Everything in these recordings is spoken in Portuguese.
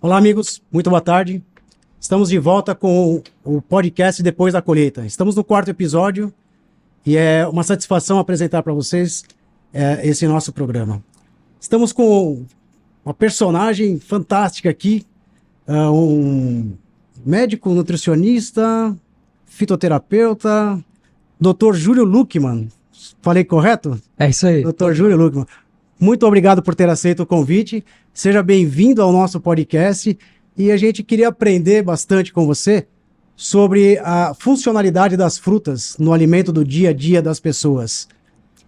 Olá, amigos. Muito boa tarde. Estamos de volta com o podcast Depois da Colheita. Estamos no 4º episódio e é uma satisfação apresentar para vocês esse nosso programa. Estamos com uma personagem fantástica aqui, um médico nutricionista, fitoterapeuta, Dr. Júlio Luckmann. Falei correto? É isso aí. Dr. Júlio Luckmann. Muito obrigado por ter aceito o convite. Seja bem-vindo ao nosso podcast. E a gente queria aprender bastante com você sobre a funcionalidade das frutas no alimento do dia a dia das pessoas.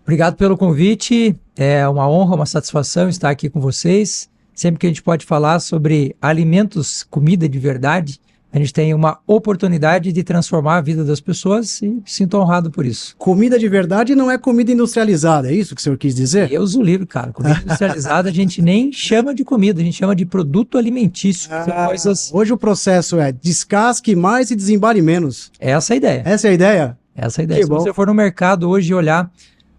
Obrigado pelo convite. É uma honra, uma satisfação estar aqui com vocês. Sempre que a gente pode falar sobre alimentos, comida de verdade, a gente tem uma oportunidade de transformar a vida das pessoas e sinto honrado por isso. Comida de verdade não é comida industrializada, é isso que o senhor quis dizer? Deus o livre, cara. Comida industrializada a gente nem chama de comida, a gente chama de produto alimentício. São coisas... Hoje o processo é descasque mais e desembale menos. Essa é a ideia. Essa é a ideia? Essa é a ideia. Que Se bom. você for no mercado hoje e olhar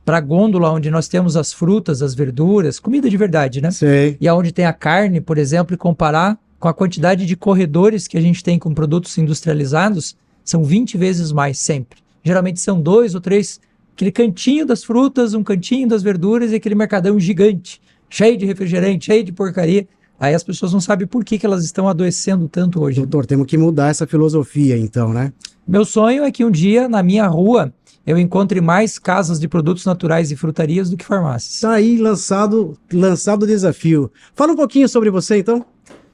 para a gôndola onde nós temos as frutas, as verduras, comida de verdade, né? Sei. E aonde tem a carne, por exemplo, e comparar com a quantidade de corredores que a gente tem com produtos industrializados, são 20 vezes mais sempre. Geralmente são 2 ou 3, aquele cantinho das frutas, um cantinho das verduras e aquele mercadão gigante, cheio de refrigerante, cheio de porcaria. Aí as pessoas não sabem por que elas estão adoecendo tanto hoje. Doutor, temos que mudar essa filosofia então, né? Meu sonho é que um dia, na minha rua, eu encontre mais casas de produtos naturais e frutarias do que farmácias. Está aí lançado o desafio. Fala um pouquinho sobre você então.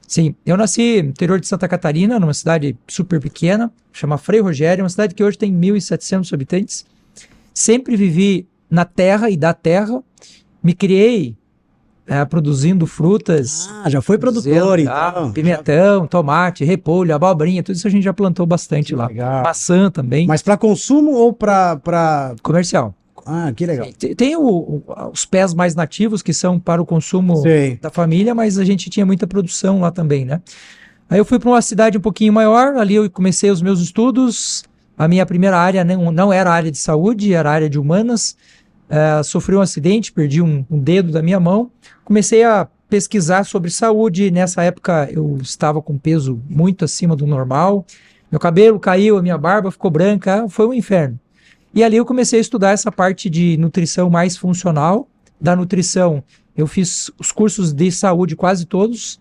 Sim, eu nasci no interior de Santa Catarina, numa cidade super pequena, chama Frei Rogério, uma cidade que hoje tem 1.700 habitantes. Sempre vivi na terra e da terra, me criei produzindo frutas. Já foi produtor, então. Pimentão, tomate, repolho, abobrinha, tudo isso a gente já plantou bastante lá. Legal. Maçã também. Mas para consumo ou para... Comercial. Que legal. Tem os pés mais nativos que são para o consumo Sei. da família, mas a gente tinha muita produção lá também, né? Aí eu fui para uma cidade um pouquinho maior, ali eu comecei os meus estudos. A minha primeira área não era a área de saúde, era a área de humanas. Sofri um acidente, perdi um dedo da minha mão. Comecei a pesquisar sobre saúde. Nessa época eu estava com peso muito acima do normal. Meu cabelo caiu, a minha barba ficou branca, foi um inferno. E ali eu comecei a estudar essa parte de nutrição mais funcional. Da nutrição, eu fiz os cursos de saúde quase todos.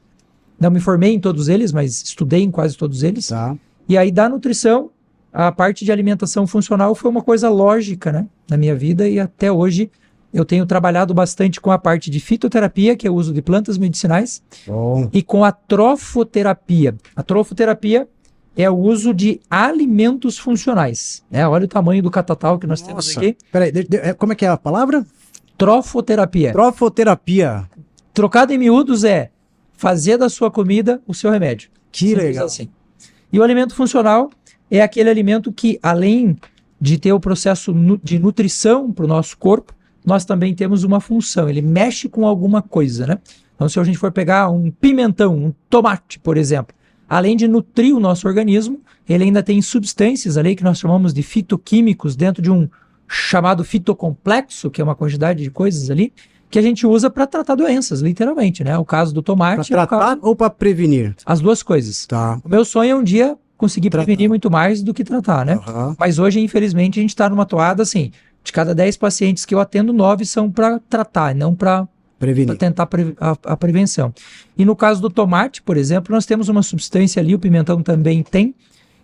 Não me formei em todos eles, mas estudei em quase todos eles. Tá. E aí da nutrição, a parte de alimentação funcional foi uma coisa lógica, né, na minha vida. E até hoje eu tenho trabalhado bastante com a parte de fitoterapia, que é o uso de plantas medicinais. Bom. E com a trofoterapia. A trofoterapia é o uso de alimentos funcionais. Olha o tamanho do catatal que nós temos aqui. Peraí, como é que é a palavra? Trofoterapia. Trofoterapia. Trocado em miúdos é fazer da sua comida o seu remédio. Que Simples legal. assim. E o alimento funcional é aquele alimento que, além de ter o processo de nutrição para o nosso corpo, nós também temos uma função. Ele mexe com alguma coisa, né? Então, se a gente for pegar um pimentão, um tomate, por exemplo, além de nutrir o nosso organismo, ele ainda tem substâncias ali que nós chamamos de fitoquímicos dentro de um chamado fitocomplexo, que é uma quantidade de coisas ali, que a gente usa para tratar doenças, literalmente, né? O caso do tomate... Para tratar ou para prevenir? As duas coisas. Tá. O meu sonho é um dia conseguir prevenir muito mais do que tratar, né? Uhum. Mas hoje, infelizmente, a gente está numa toada assim, de cada 10 pacientes que eu atendo, 9 são para tratar, não para Prevenir. tentar a prevenção. E no caso do tomate, por exemplo, nós temos uma substância ali, o pimentão também tem,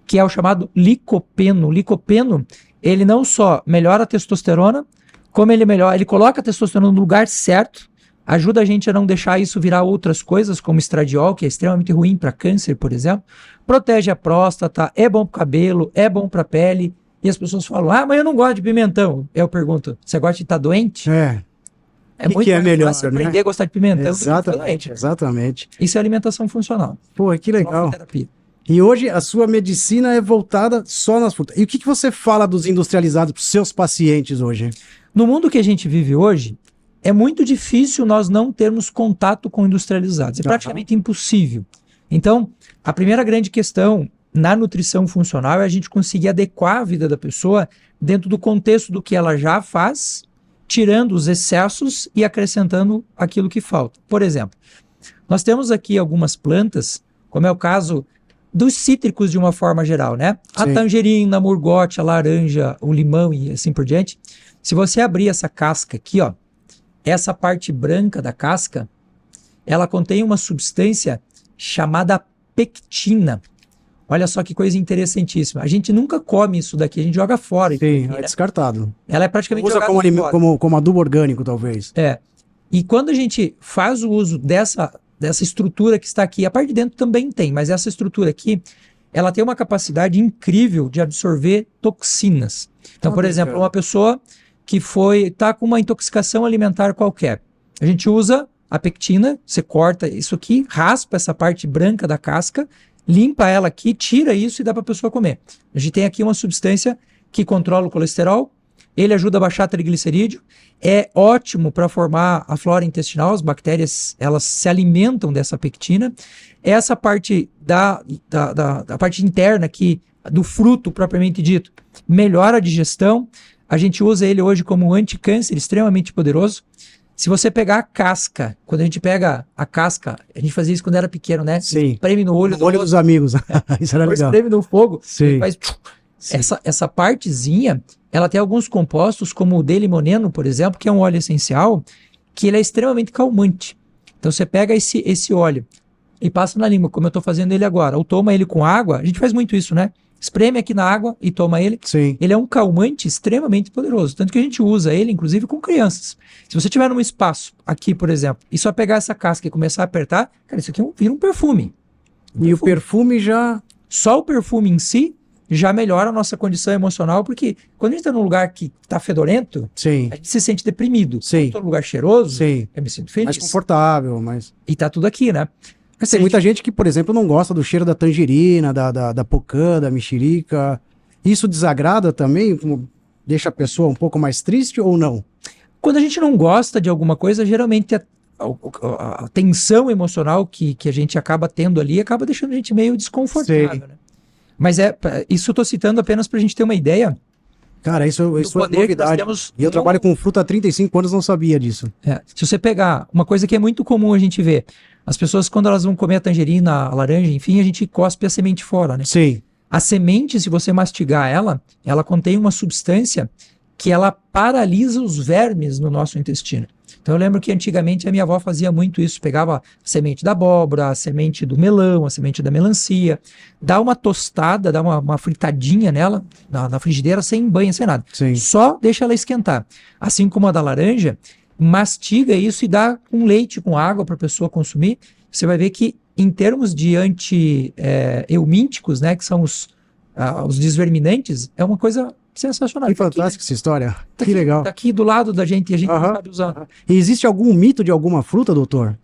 que é o chamado licopeno. O licopeno, ele não só melhora a testosterona, como ele coloca a testosterona no lugar certo, ajuda a gente a não deixar isso virar outras coisas, como estradiol, que é extremamente ruim para câncer, por exemplo, protege a próstata, é bom para o cabelo, é bom para a pele, e as pessoas falam, mas eu não gosto de pimentão. Eu pergunto, você gosta de estar doente? É muito que é melhor, fácil né? aprender a gostar de pimentão. Exatamente, exatamente. Isso é alimentação funcional. Pô, que legal. Terapia. E hoje a sua medicina é voltada só nas frutas. E o que você fala dos industrializados para os seus pacientes hoje? No mundo que a gente vive hoje, é muito difícil nós não termos contato com industrializados. É praticamente impossível. Então, a primeira grande questão na nutrição funcional é a gente conseguir adequar a vida da pessoa dentro do contexto do que ela já faz, tirando os excessos e acrescentando aquilo que falta. Por exemplo, nós temos aqui algumas plantas como é o caso dos cítricos de uma forma geral, né? A Sim. tangerina, a murgote, a laranja, o limão e assim por diante. Se você abrir essa casca aqui, ó, essa parte branca da casca, ela contém uma substância chamada pectina. Olha só que coisa interessantíssima. A gente nunca come isso daqui, a gente joga fora. Sim, Aqui, é né? descartado. Ela é praticamente Usa jogada fora. como adubo orgânico, talvez. É. E quando a gente faz o uso dessa estrutura que está aqui, a parte de dentro também tem, mas essa estrutura aqui, ela tem uma capacidade incrível de absorver toxinas. Então, por exemplo, uma pessoa que está com uma intoxicação alimentar qualquer, a gente usa a pectina, você corta isso aqui, raspa essa parte branca da casca, limpa ela aqui, tira isso e dá para a pessoa comer. A gente tem aqui uma substância que controla o colesterol, ele ajuda a baixar triglicerídeo, é ótimo para formar a flora intestinal, as bactérias elas se alimentam dessa pectina. Essa parte da parte interna aqui, do fruto propriamente dito, melhora a digestão. A gente usa ele hoje como um anticâncer extremamente poderoso. Se você pegar a casca, quando a gente pega a casca, a gente fazia isso quando era pequeno, né? Sim. Espreme no olho No olho dos amigos. Isso era legal. espreme no fogo, Sim. e faz... Sim. Essa partezinha, ela tem alguns compostos, como o D-limoneno, por exemplo, que é um óleo essencial, que ele é extremamente calmante. Então você pega esse óleo e passa na língua, como eu estou fazendo ele agora, ou toma ele com água, a gente faz muito isso, né? Espreme aqui na água e toma ele. Sim. Ele é um calmante extremamente poderoso, tanto que a gente usa ele, inclusive, com crianças. Se você tiver num espaço, aqui, por exemplo, e só pegar essa casca e começar a apertar, cara, isso aqui vira um perfume. E o perfume já... Só o perfume em si já melhora a nossa condição emocional, porque quando a gente está num lugar que está fedorento, Sim. a gente se sente deprimido. Sim. Quando estou num lugar cheiroso, Sim. eu me sinto feliz. Mais confortável, mas... E tá tudo aqui, né? Mas Tem muita gente que, por exemplo, não gosta do cheiro da tangerina, da pocã, da mexerica. Isso desagrada também? Deixa a pessoa um pouco mais triste ou não? Quando a gente não gosta de alguma coisa, geralmente a tensão emocional que a gente acaba tendo ali acaba deixando a gente meio desconfortável, Sei. né? Mas isso eu estou citando apenas para a gente ter uma ideia. Cara, isso é poder que novidade. nós temos E eu trabalho com fruta há 35 anos, não sabia disso. Se você pegar uma coisa que é muito comum a gente ver, as pessoas quando elas vão comer a tangerina, a laranja, enfim, a gente cospe a semente fora, né? Sim. A semente, se você mastigar ela contém uma substância que ela paralisa os vermes no nosso intestino. Então eu lembro que antigamente a minha avó fazia muito isso, pegava a semente da abóbora, a semente do melão, a semente da melancia, dá uma tostada, dá uma fritadinha nela, na frigideira, sem banha, sem nada. Sim. Só deixa ela esquentar. Assim como a da laranja, mastiga isso e dá com leite, com água para a pessoa consumir. Você vai ver que em termos de anti-eumínticos, né, que são os desverminantes, é uma coisa sensacional. Que fantástica essa história. Que legal. Tá aqui do lado da gente e a gente não sabe usar. E existe algum mito de alguma fruta, doutor?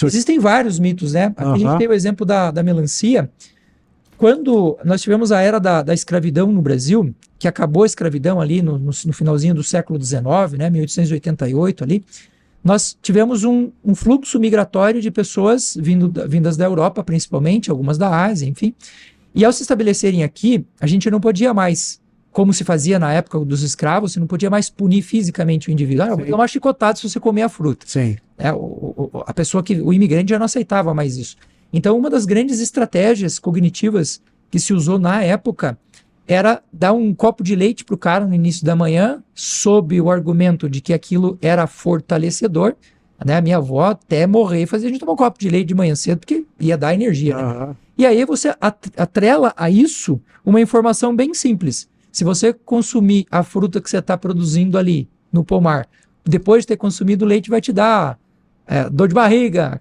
Existem vários mitos, né? Aqui a gente tem o exemplo da melancia. Quando nós tivemos a era da escravidão no Brasil, que acabou a escravidão ali no finalzinho do século XIX, né, 1888 ali, nós tivemos um fluxo migratório de pessoas vindas da Europa, principalmente, algumas da Ásia, enfim. E ao se estabelecerem aqui, a gente não podia mais, como se fazia na época dos escravos, você não podia mais punir fisicamente o indivíduo. Vou tomar chicotado se você comer a fruta. Sim. O imigrante já não aceitava mais isso. Então, uma das grandes estratégias cognitivas que se usou na época era dar um copo de leite para o cara no início da manhã, sob o argumento de que aquilo era fortalecedor. Né? A minha avó até morrer fazia a gente tomar um copo de leite de manhã cedo, porque ia dar energia. Né? E aí você atrela a isso uma informação bem simples. Se você consumir a fruta que você está produzindo ali no pomar, depois de ter consumido o leite, vai te dar dor de barriga,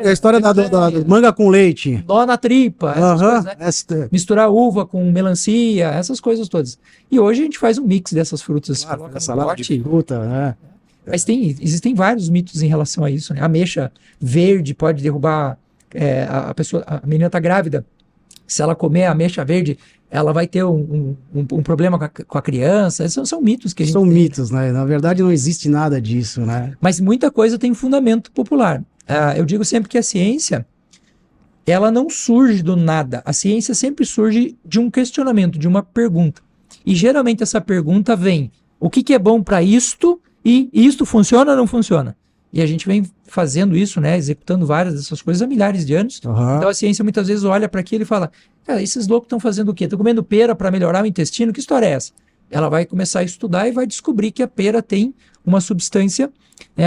a história da manga com leite. Dó na tripa, essas coisas, né? Misturar uva com melancia, essas coisas todas. E hoje a gente faz um mix dessas frutas. Coloca salada de fruta, né? Mas existem vários mitos em relação a isso, né? A ameixa verde pode derrubar a menina está grávida. Se ela comer a ameixa verde, ela vai ter um problema com a criança. Esses são mitos que a gente São tem, mitos, né? Na verdade não existe nada disso, né? Mas muita coisa tem fundamento popular. Eu digo sempre que a ciência, ela não surge do nada. A ciência sempre surge de um questionamento, de uma pergunta. E geralmente essa pergunta vem, o que é bom para isto e isto funciona ou não funciona? E a gente vem fazendo isso, né, executando várias dessas coisas há milhares de anos. Aham. Então a ciência muitas vezes olha para aquilo e fala, cara, esses loucos estão fazendo o quê? Estão comendo pera para melhorar o intestino? Que história é essa? Ela vai começar a estudar e vai descobrir que a pera tem uma substância,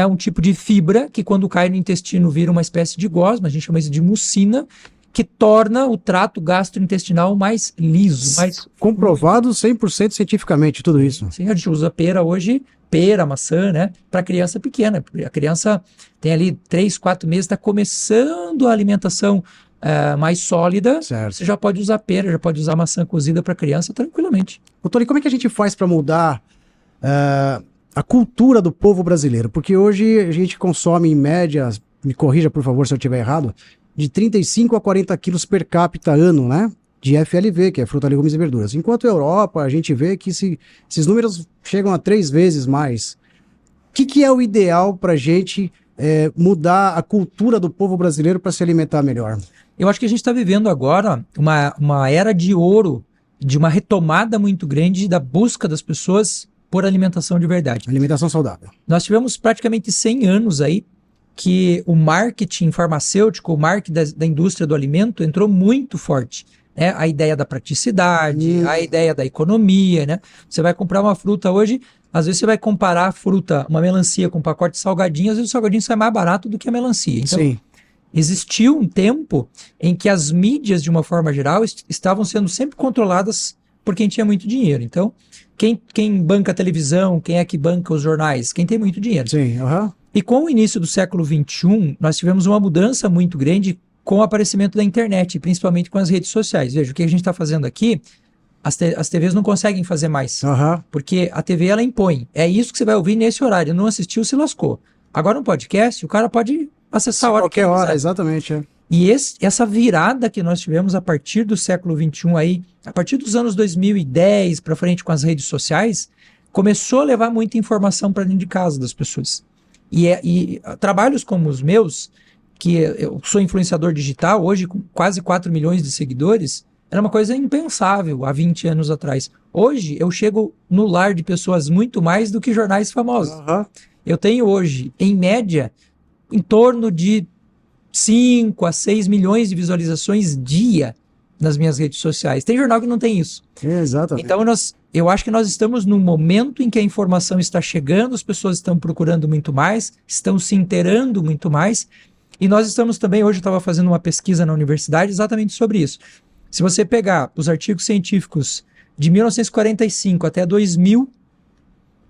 um tipo de fibra, que quando cai no intestino vira uma espécie de gosma, a gente chama isso de mucina, que torna o trato gastrointestinal mais liso, mais Comprovado 100% cientificamente, tudo isso. Sim, a gente usa pera hoje, pera, maçã, né? Para criança pequena. A criança tem ali 3, 4 meses, está começando a alimentação mais sólida. Certo. Você já pode usar pera, já pode usar maçã cozida para criança tranquilamente. Ô, Tony, como é que a gente faz para mudar a cultura do povo brasileiro? Porque hoje a gente consome, em média, me corrija por favor se eu estiver errado, de 35 a 40 quilos per capita ano, né? De FLV, que é fruta, legumes e verduras. Enquanto a Europa, a gente vê que esses números chegam a 3 vezes mais. O que é o ideal para a gente mudar a cultura do povo brasileiro para se alimentar melhor? Eu acho que a gente está vivendo agora uma era de ouro, de uma retomada muito grande da busca das pessoas por alimentação de verdade. Alimentação saudável. Nós tivemos praticamente 100 anos aí que o marketing farmacêutico, o marketing da indústria do alimento entrou muito forte. Né? A ideia da praticidade, a ideia da economia, né? Você vai comprar uma fruta hoje, às vezes você vai comparar a fruta, uma melancia com um pacote de salgadinho, às vezes o salgadinho sai mais barato do que a melancia. Então, Sim. existiu um tempo em que as mídias, de uma forma geral, estavam sendo sempre controladas por quem tinha muito dinheiro. Então, quem banca a televisão, quem é que banca os jornais? Quem tem muito dinheiro. Sim, aham. E com o início do século XXI, nós tivemos uma mudança muito grande com o aparecimento da internet, principalmente com as redes sociais. Veja, o que a gente está fazendo aqui, as TVs não conseguem fazer mais, porque a TV ela impõe. É isso que você vai ouvir nesse horário. Não assistiu, se lascou. Agora um podcast, o cara pode acessar a hora qualquer hora, exatamente. E essa virada que nós tivemos a partir do século XXI aí, a partir dos anos 2010 para frente com as redes sociais, começou a levar muita informação para dentro de casa das pessoas. E trabalhos como os meus, que eu sou influenciador digital, hoje com quase 4 milhões de seguidores, era uma coisa impensável há 20 anos atrás. Hoje eu chego no lar de pessoas muito mais do que jornais famosos. Eu tenho hoje, em média, em torno de 5 a 6 milhões de visualizações dia nas minhas redes sociais. Tem jornal que não tem isso. Exatamente. Então eu acho que nós estamos num momento em que a informação está chegando, as pessoas estão procurando muito mais, estão se inteirando muito mais, e nós estamos também, hoje eu estava fazendo uma pesquisa na universidade exatamente sobre isso. Se você pegar os artigos científicos de 1945 até 2000,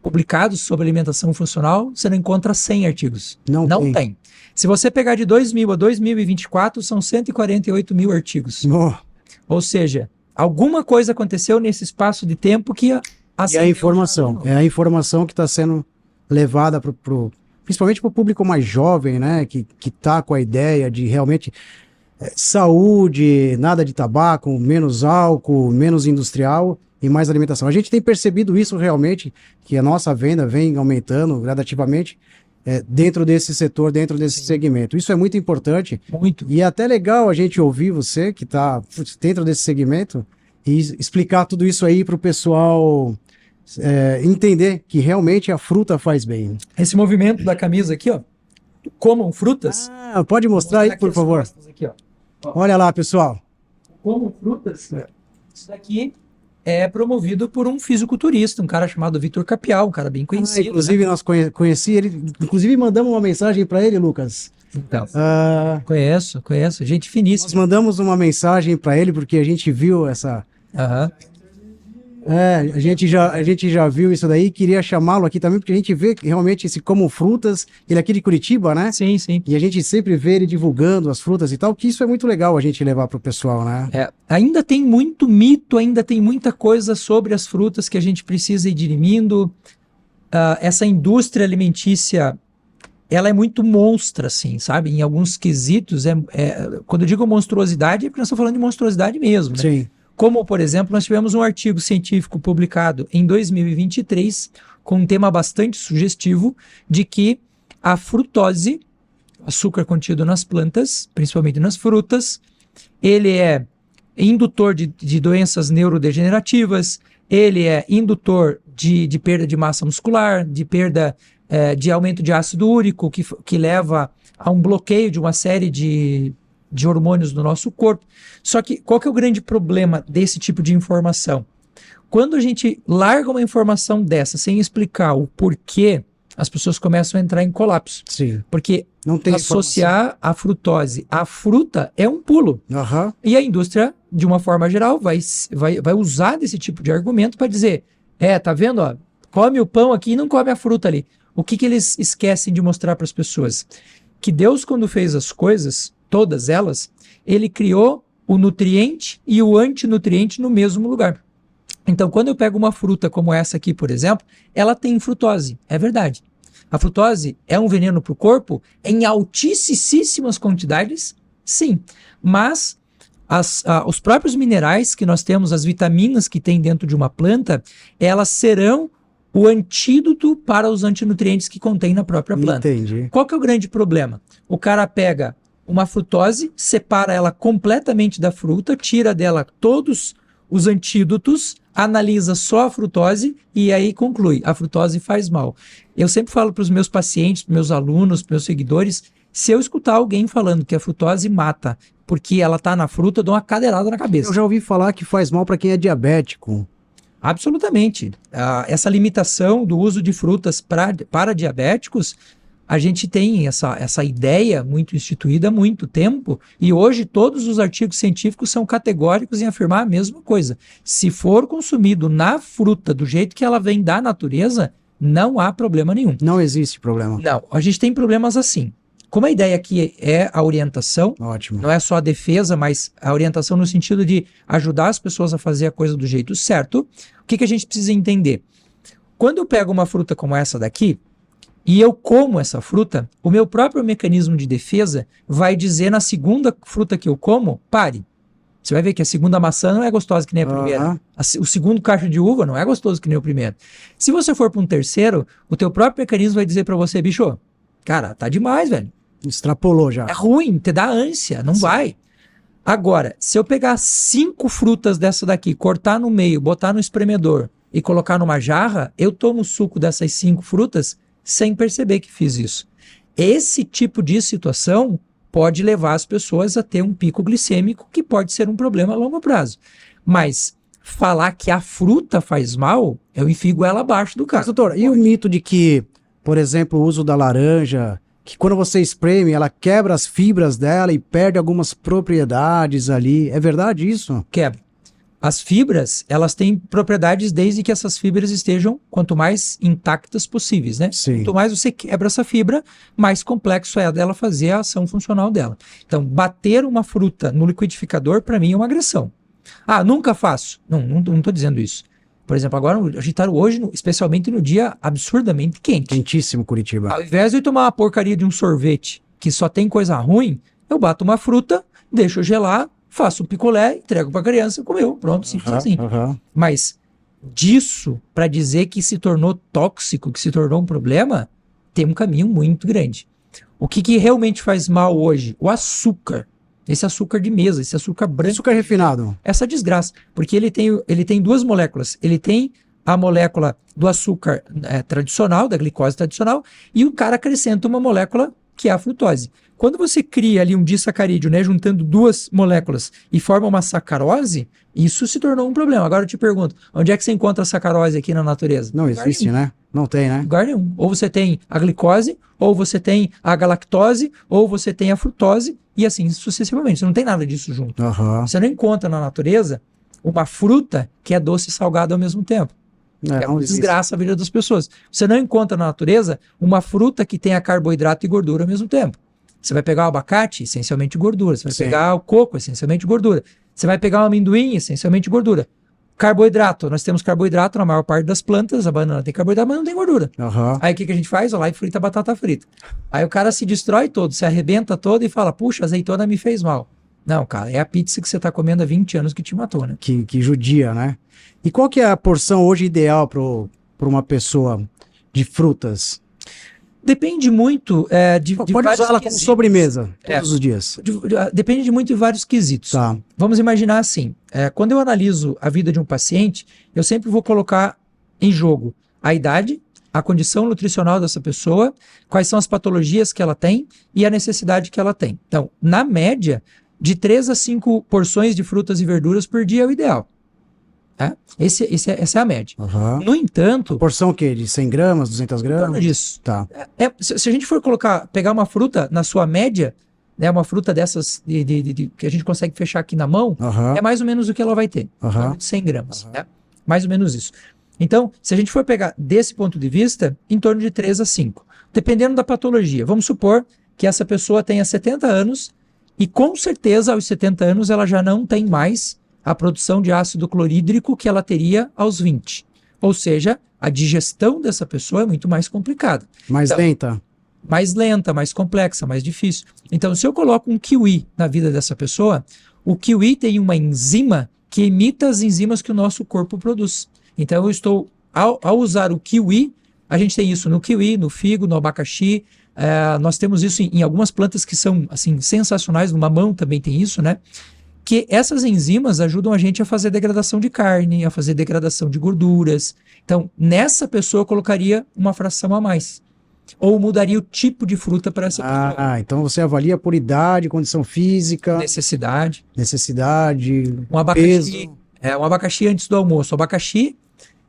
publicados sobre alimentação funcional, você não encontra 100 artigos. Não tem. Se você pegar de 2000 a 2024, são 148 mil artigos. Ou seja, alguma coisa aconteceu nesse espaço de tempo que é a informação que está sendo levada principalmente para o público mais jovem, né, que está com a ideia de realmente saúde, nada de tabaco, menos álcool, menos industrial e mais alimentação. A gente tem percebido isso realmente, que a nossa venda vem aumentando gradativamente dentro desse setor, dentro desse segmento. Isso é muito importante. Muito. E é até legal a gente ouvir você, que está dentro desse segmento, e explicar tudo isso aí para o pessoal entender que realmente a fruta faz bem. Esse movimento da camisa aqui, ó, comam frutas. Pode mostrar aí, por favor. Aqui, ó. Olha lá, pessoal. Comam frutas. Isso daqui é promovido por um fisiculturista, um cara chamado Vitor Capial, um cara bem conhecido. Inclusive, né? nós conheci ele, inclusive mandamos uma mensagem para ele, Lucas. Então, conheço, gente finíssima. Nós mandamos uma mensagem para ele porque a gente viu essa... a gente já viu isso daí, queria chamá-lo aqui também, porque a gente vê realmente esse Como Frutas, ele é aqui de Curitiba, né? Sim, sim. E a gente sempre vê ele divulgando as frutas e tal, que isso é muito legal a gente levar pro pessoal, né? Ainda tem muito mito, ainda tem muita coisa sobre as frutas que a gente precisa ir dirimindo. Essa indústria alimentícia, ela é muito monstra, assim, sabe? Em alguns quesitos, quando eu digo monstruosidade, é porque nós estamos falando de monstruosidade mesmo, né? Sim. Como, por exemplo, nós tivemos um artigo científico publicado em 2023 com um tema bastante sugestivo de que a frutose, açúcar contido nas plantas, principalmente nas frutas, ele é indutor de doenças neurodegenerativas, ele é indutor de perda de massa muscular, de perda de aumento de ácido úrico, que leva a um bloqueio de uma série de hormônios no nosso corpo. Só que qual que é o grande problema desse tipo de informação? Quando a gente larga uma informação dessa sem explicar o porquê, as pessoas começam a entrar em colapso. Sim. Porque não tem associar a frutose à fruta é um pulo. Uhum. E a indústria, de uma forma geral, vai usar desse tipo de argumento para dizer, tá vendo? Ó, come o pão aqui e não come a fruta ali. O que eles esquecem de mostrar para as pessoas? Que Deus, quando fez as coisas, todas elas, ele criou o nutriente e o antinutriente no mesmo lugar. Então, quando eu pego uma fruta como essa aqui, por exemplo, ela tem frutose, é verdade. A frutose é um veneno para o corpo em altíssimas quantidades? Sim, mas os próprios minerais que nós temos, as vitaminas que tem dentro de uma planta, elas serão o antídoto para os antinutrientes que contém na própria planta. Entendi. Qual que é o grande problema? O cara pega uma frutose, separa ela completamente da fruta, tira dela todos os antídotos, analisa só a frutose e aí conclui, a frutose faz mal. Eu sempre falo para os meus pacientes, para meus alunos, para meus seguidores, se eu escutar alguém falando que a frutose mata porque ela está na fruta, eu dou uma cadeirada na cabeça. Eu já ouvi falar que faz mal para quem é diabético. Absolutamente. Essa limitação do uso de frutas para diabéticos, a gente tem essa ideia muito instituída há muito tempo e hoje todos os artigos científicos são categóricos em afirmar a mesma coisa. Se for consumido na fruta do jeito que ela vem da natureza, não há problema nenhum. Não existe problema. Não, a gente tem problemas assim. Como a ideia aqui é a orientação, ótimo, não é só a defesa, mas a orientação no sentido de ajudar as pessoas a fazer a coisa do jeito certo, o que a gente precisa entender? Quando eu pego uma fruta como essa daqui, e eu como essa fruta, o meu próprio mecanismo de defesa vai dizer na segunda fruta que eu como, pare. Você vai ver que a segunda maçã não é gostosa que nem a primeira. O segundo cacho de uva não é gostoso que nem o primeiro. Se você for para um terceiro, o teu próprio mecanismo vai dizer para você, bicho, cara, tá demais, velho. Extrapolou já. É ruim, te dá ânsia, não vai. Agora, se eu pegar 5 frutas dessa daqui, cortar no meio, botar no espremedor e colocar numa jarra, eu tomo o suco dessas 5 frutas sem perceber que fiz isso. Esse tipo de situação pode levar as pessoas a ter um pico glicêmico que pode ser um problema a longo prazo. Mas falar que a fruta faz mal, eu enfigo ela abaixo do cara. Mas, doutor, e o mito de que, por exemplo, o uso da laranja, que quando você espreme, ela quebra as fibras dela e perde algumas propriedades ali. É verdade isso? Quebra. As fibras, elas têm propriedades desde que essas fibras estejam quanto mais intactas possíveis, né? Sim. Quanto mais você quebra essa fibra, mais complexo é dela fazer a ação funcional dela. Então, bater uma fruta no liquidificador, para mim, é uma agressão. Ah, nunca faço. Não estou dizendo isso. Por exemplo, agora a gente está hoje, especialmente no dia absurdamente quente. Quentíssimo, Curitiba. Ao invés de eu tomar uma porcaria de um sorvete que só tem coisa ruim, eu bato uma fruta, deixo gelar, faço um picolé, entrego para a criança, comeu, pronto, simples assim. Mas disso para dizer que se tornou tóxico, que se tornou um problema, tem um caminho muito grande. O que realmente faz mal hoje? O açúcar. Esse açúcar de mesa, esse açúcar branco. Açúcar refinado. Essa desgraça. Porque ele tem 2 moléculas. Ele tem a molécula do açúcar tradicional, da glicose tradicional, e o cara acrescenta uma molécula que é a frutose. Quando você cria ali um disacarídeo, né, juntando 2 moléculas e forma uma sacarose, isso se tornou um problema. Agora eu te pergunto, onde é que você encontra a sacarose aqui na natureza? Não existe, né? Não tem, né? Lugar nenhum. Ou você tem a glicose, ou você tem a galactose, ou você tem a frutose, e assim sucessivamente. Você não tem nada disso junto. Você não encontra na natureza uma fruta que é doce e salgada ao mesmo tempo. É uma desgraça a vida das pessoas. Você não encontra na natureza uma fruta que tenha carboidrato e gordura ao mesmo tempo. Você vai pegar o abacate, essencialmente gordura. Você vai pegar o coco, essencialmente gordura. Você vai pegar o amendoim, essencialmente gordura. Carboidrato, nós temos carboidrato na maior parte das plantas, a banana tem carboidrato, mas não tem gordura. Aí o que a gente faz? Vai lá e frita batata frita. Aí o cara se destrói todo, se arrebenta todo e fala, puxa, a azeitona me fez mal. Não, cara, é a pizza que você está comendo há 20 anos que te matou, né? Que judia, né? E qual que é a porção hoje ideal para uma pessoa de frutas? Depende muito de Pode vários usar ela como quesitos. sobremesa todos os dias. Depende muito de vários quesitos. Tá. Vamos imaginar assim, quando eu analiso a vida de um paciente, eu sempre vou colocar em jogo a idade, a condição nutricional dessa pessoa, quais são as patologias que ela tem e a necessidade que ela tem. Então, na média, de 3 a 5 porções de frutas e verduras por dia é o ideal. Tá? Essa é a média. Aham. No entanto, Porção o quê? De 100 gramas, 200 em torno gramas? disso. Tá. Se a gente for pegar uma fruta na sua média, né, uma fruta dessas que a gente consegue fechar aqui na mão, Aham. é mais ou menos o que ela vai ter. Em Aham. torno de 100 gramas. Né? Mais ou menos isso. Então, se a gente for pegar desse ponto de vista, em torno de 3 a 5. Dependendo da patologia. Vamos supor que essa pessoa tenha 70 anos e com certeza aos 70 anos ela já não tem mais a produção de ácido clorídrico que ela teria aos 20. Ou seja, a digestão dessa pessoa é muito mais complicada. Mais Então, lenta? mais lenta, mais complexa, mais difícil. Então, se eu coloco um kiwi na vida dessa pessoa, o kiwi tem uma enzima que imita as enzimas que o nosso corpo produz. Então, eu estou, ao usar o kiwi, a gente tem isso no kiwi, no figo, no abacaxi, nós temos isso em algumas plantas que são assim sensacionais, no mamão também tem isso, né? Que essas enzimas ajudam a gente a fazer degradação de carne, a fazer degradação de gorduras. Então, nessa pessoa eu colocaria uma fração a mais. Ou mudaria o tipo de fruta para essa pessoa. Então você avalia por idade, condição física, Necessidade. necessidade, Um abacaxi, peso. um abacaxi antes do almoço. O abacaxi,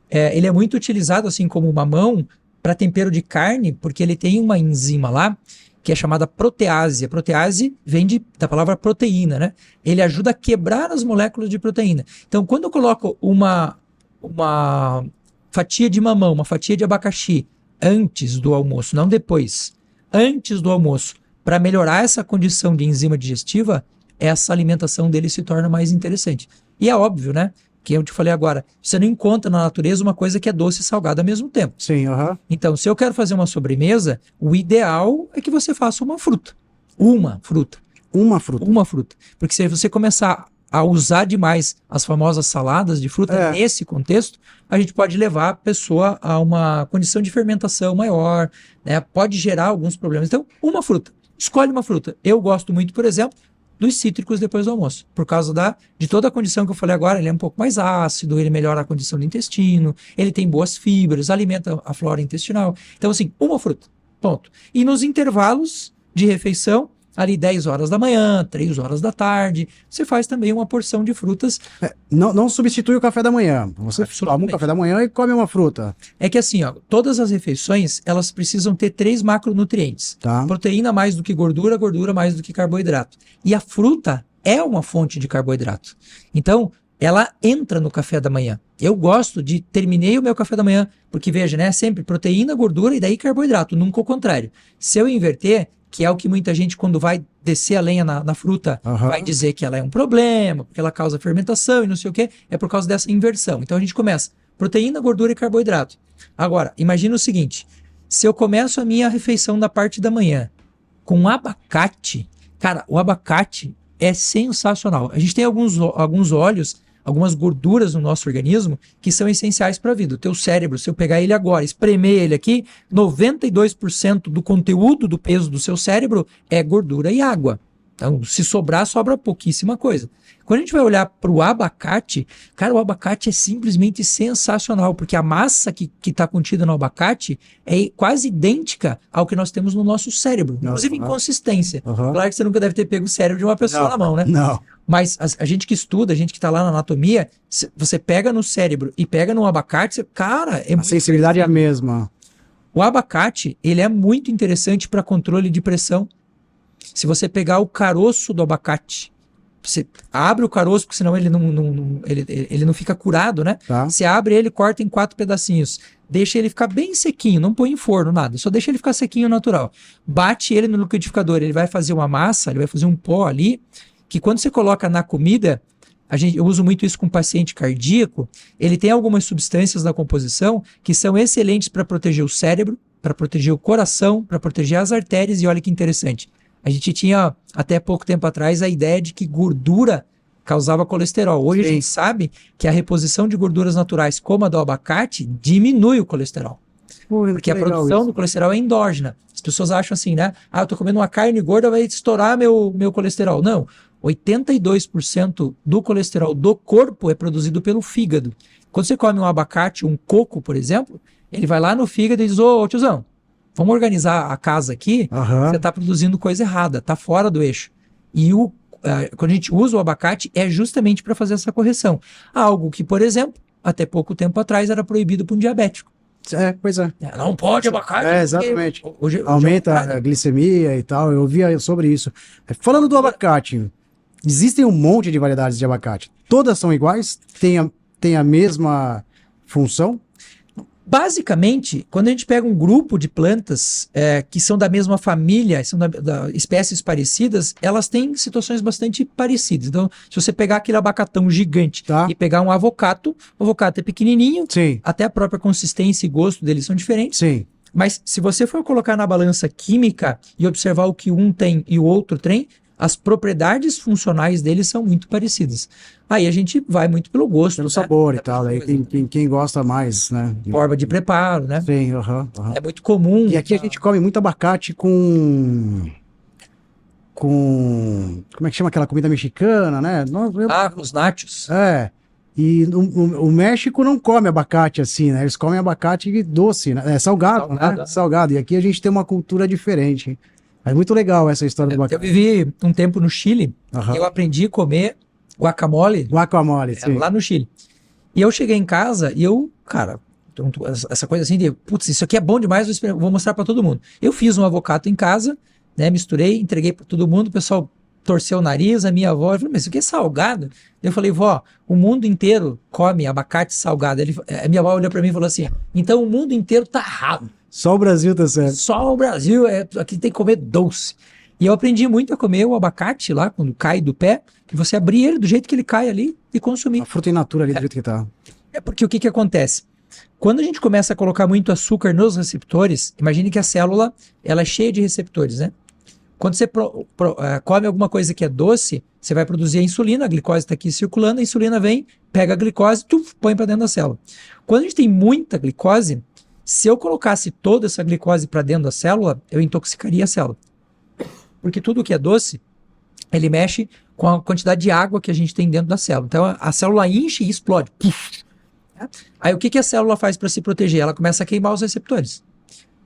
ele é muito utilizado, assim como o mamão, para tempero de carne, porque ele tem uma enzima lá, que é chamada protease. A protease vem da palavra proteína, né? Ele ajuda a quebrar as moléculas de proteína. Então, quando eu coloco uma fatia de mamão, uma fatia de abacaxi antes do almoço, não depois, antes do almoço, para melhorar essa condição de enzima digestiva, essa alimentação dele se torna mais interessante. E é óbvio, né? Que eu te falei agora, você não encontra na natureza uma coisa que é doce e salgada ao mesmo tempo. Sim, aham. Então, se eu quero fazer uma sobremesa, o ideal é que você faça uma fruta. Uma fruta. Uma fruta. Uma fruta. Porque se você começar a usar demais as famosas saladas de fruta nesse contexto, a gente pode levar a pessoa a uma condição de fermentação maior, né? Pode gerar alguns problemas. Então, uma fruta. Escolhe uma fruta. Eu gosto muito, por exemplo, dos cítricos depois do almoço, por causa de toda a condição que eu falei agora. Ele é um pouco mais ácido, ele melhora a condição do intestino, ele tem boas fibras, alimenta a flora intestinal. Então, assim, uma fruta, ponto. E nos intervalos de refeição, ali 10 horas da manhã, 3 horas da tarde, você faz também uma porção de frutas. Não substitui o café da manhã. Você toma um café da manhã e come uma fruta. É que assim, ó, todas as refeições, elas precisam ter 3 macronutrientes. Tá. Proteína mais do que gordura, gordura mais do que carboidrato. E a fruta é uma fonte de carboidrato. Então, ela entra no café da manhã. Eu gosto de terminei o meu café da manhã, porque veja, né, sempre proteína, gordura e daí carboidrato, nunca o contrário. Se eu inverter, que é o que muita gente, quando vai descer a lenha na fruta, vai dizer que ela é um problema, porque ela causa fermentação e não sei o quê, é por causa dessa inversão. Então a gente começa proteína, gordura e carboidrato. Agora, imagina o seguinte, se eu começo a minha refeição da parte da manhã com abacate, cara, o abacate é sensacional. A gente tem alguns óleos, algumas gorduras no nosso organismo que são essenciais para a vida. O teu cérebro, se eu pegar ele agora, espremer ele aqui, 92% do conteúdo do peso do seu cérebro é gordura e água. Então, se sobrar, sobra pouquíssima coisa. Quando a gente vai olhar para o abacate, cara, o abacate é simplesmente sensacional, porque a massa que está contida no abacate é quase idêntica ao que nós temos no nosso cérebro, inclusive em consistência. Claro que você nunca deve ter pego o cérebro de uma pessoa na mão, né? Não. Mas a gente que estuda, a gente que está lá na anatomia, você pega no cérebro e pega no abacate, cara, a sensibilidade é a mesma. O abacate, ele é muito interessante para controle de pressão. Se você pegar o caroço do abacate, você abre o caroço, porque senão ele não fica curado, né? Tá. Você abre ele, corta em 4 pedacinhos, deixa ele ficar bem sequinho, não põe em forno, nada, só deixa ele ficar sequinho natural. Bate ele no liquidificador, ele vai fazer uma massa, ele vai fazer um pó ali, que quando você coloca na comida, eu uso muito isso com paciente cardíaco, ele tem algumas substâncias na composição que são excelentes para proteger o cérebro, para proteger o coração, para proteger as artérias, e olha que interessante. A gente tinha, até pouco tempo atrás, a ideia de que gordura causava colesterol. Hoje a gente sabe que a reposição de gorduras naturais, como a do abacate, diminui o colesterol. Porque a produção do colesterol é endógena. As pessoas acham assim, né? Ah, eu tô comendo uma carne gorda, vai estourar meu colesterol. Não. 82% do colesterol do corpo é produzido pelo fígado. Quando você come um abacate, um coco, por exemplo, ele vai lá no fígado e diz, ô tiozão, vamos organizar a casa aqui, Aham. você está produzindo coisa errada, está fora do eixo. E quando a gente usa o abacate, é justamente para fazer essa correção. Algo que, por exemplo, até pouco tempo atrás era proibido para um diabético. Pois é. Não pode abacate. Exatamente. Hoje Aumenta é a glicemia e tal. Eu ouvia sobre isso. Falando do abacate, existem um monte de variedades de abacate. Todas são iguais? Tem a mesma função? Basicamente, quando a gente pega um grupo de plantas que são da mesma família, são da espécies parecidas, elas têm situações bastante parecidas. Então, se você pegar aquele abacatão gigante e pegar um avocado, o avocado é pequenininho, Sim. até a própria consistência e gosto deles são diferentes. Sim. Mas se você for colocar na balança química e observar o que um tem e o outro tem, as propriedades funcionais deles são muito parecidas. Aí a gente vai muito pelo gosto. Pelo sabor e tal. Aí quem gosta mais, né? Forma de preparo, né? Sim, É muito comum. E aqui a gente come muito abacate com... Como é que chama aquela comida mexicana, né? Os nachos. E o México não come abacate assim, né? Eles comem abacate doce, né? Salgado, né? Salgado. E aqui a gente tem uma cultura diferente. É muito legal essa história do abacate. Eu vivi um tempo no Chile e eu aprendi a comer guacamole. Guacamole, sim. Lá no Chile. E eu cheguei em casa e eu, cara, essa coisa assim de, putz, isso aqui é bom demais, vou mostrar para todo mundo. Eu fiz um avocado em casa, né? Misturei, entreguei para todo mundo, o pessoal torceu o nariz, a minha avó falou, mas isso aqui é salgado? Eu falei, vó, o mundo inteiro come abacate salgado. A minha avó olhou para mim e falou assim, então o mundo inteiro tá errado. Só o Brasil tá certo. Só o Brasil, aqui tem que comer doce. E eu aprendi muito a comer o abacate lá, quando cai do pé, e você abrir ele do jeito que ele cai ali e consumir. A fruta in natura ali do jeito que tá. Porque o que acontece? Quando a gente começa a colocar muito açúcar nos receptores, imagine que a célula ela é cheia de receptores, né? Quando você come alguma coisa que é doce, você vai produzir a insulina, a glicose está aqui circulando, a insulina vem, pega a glicose, põe para dentro da célula. Quando a gente tem muita glicose, se eu colocasse toda essa glicose para dentro da célula, eu intoxicaria a célula. Porque tudo que é doce, ele mexe com a quantidade de água que a gente tem dentro da célula. Então a célula enche e explode. Aí o que a célula faz para se proteger? Ela começa a queimar os receptores.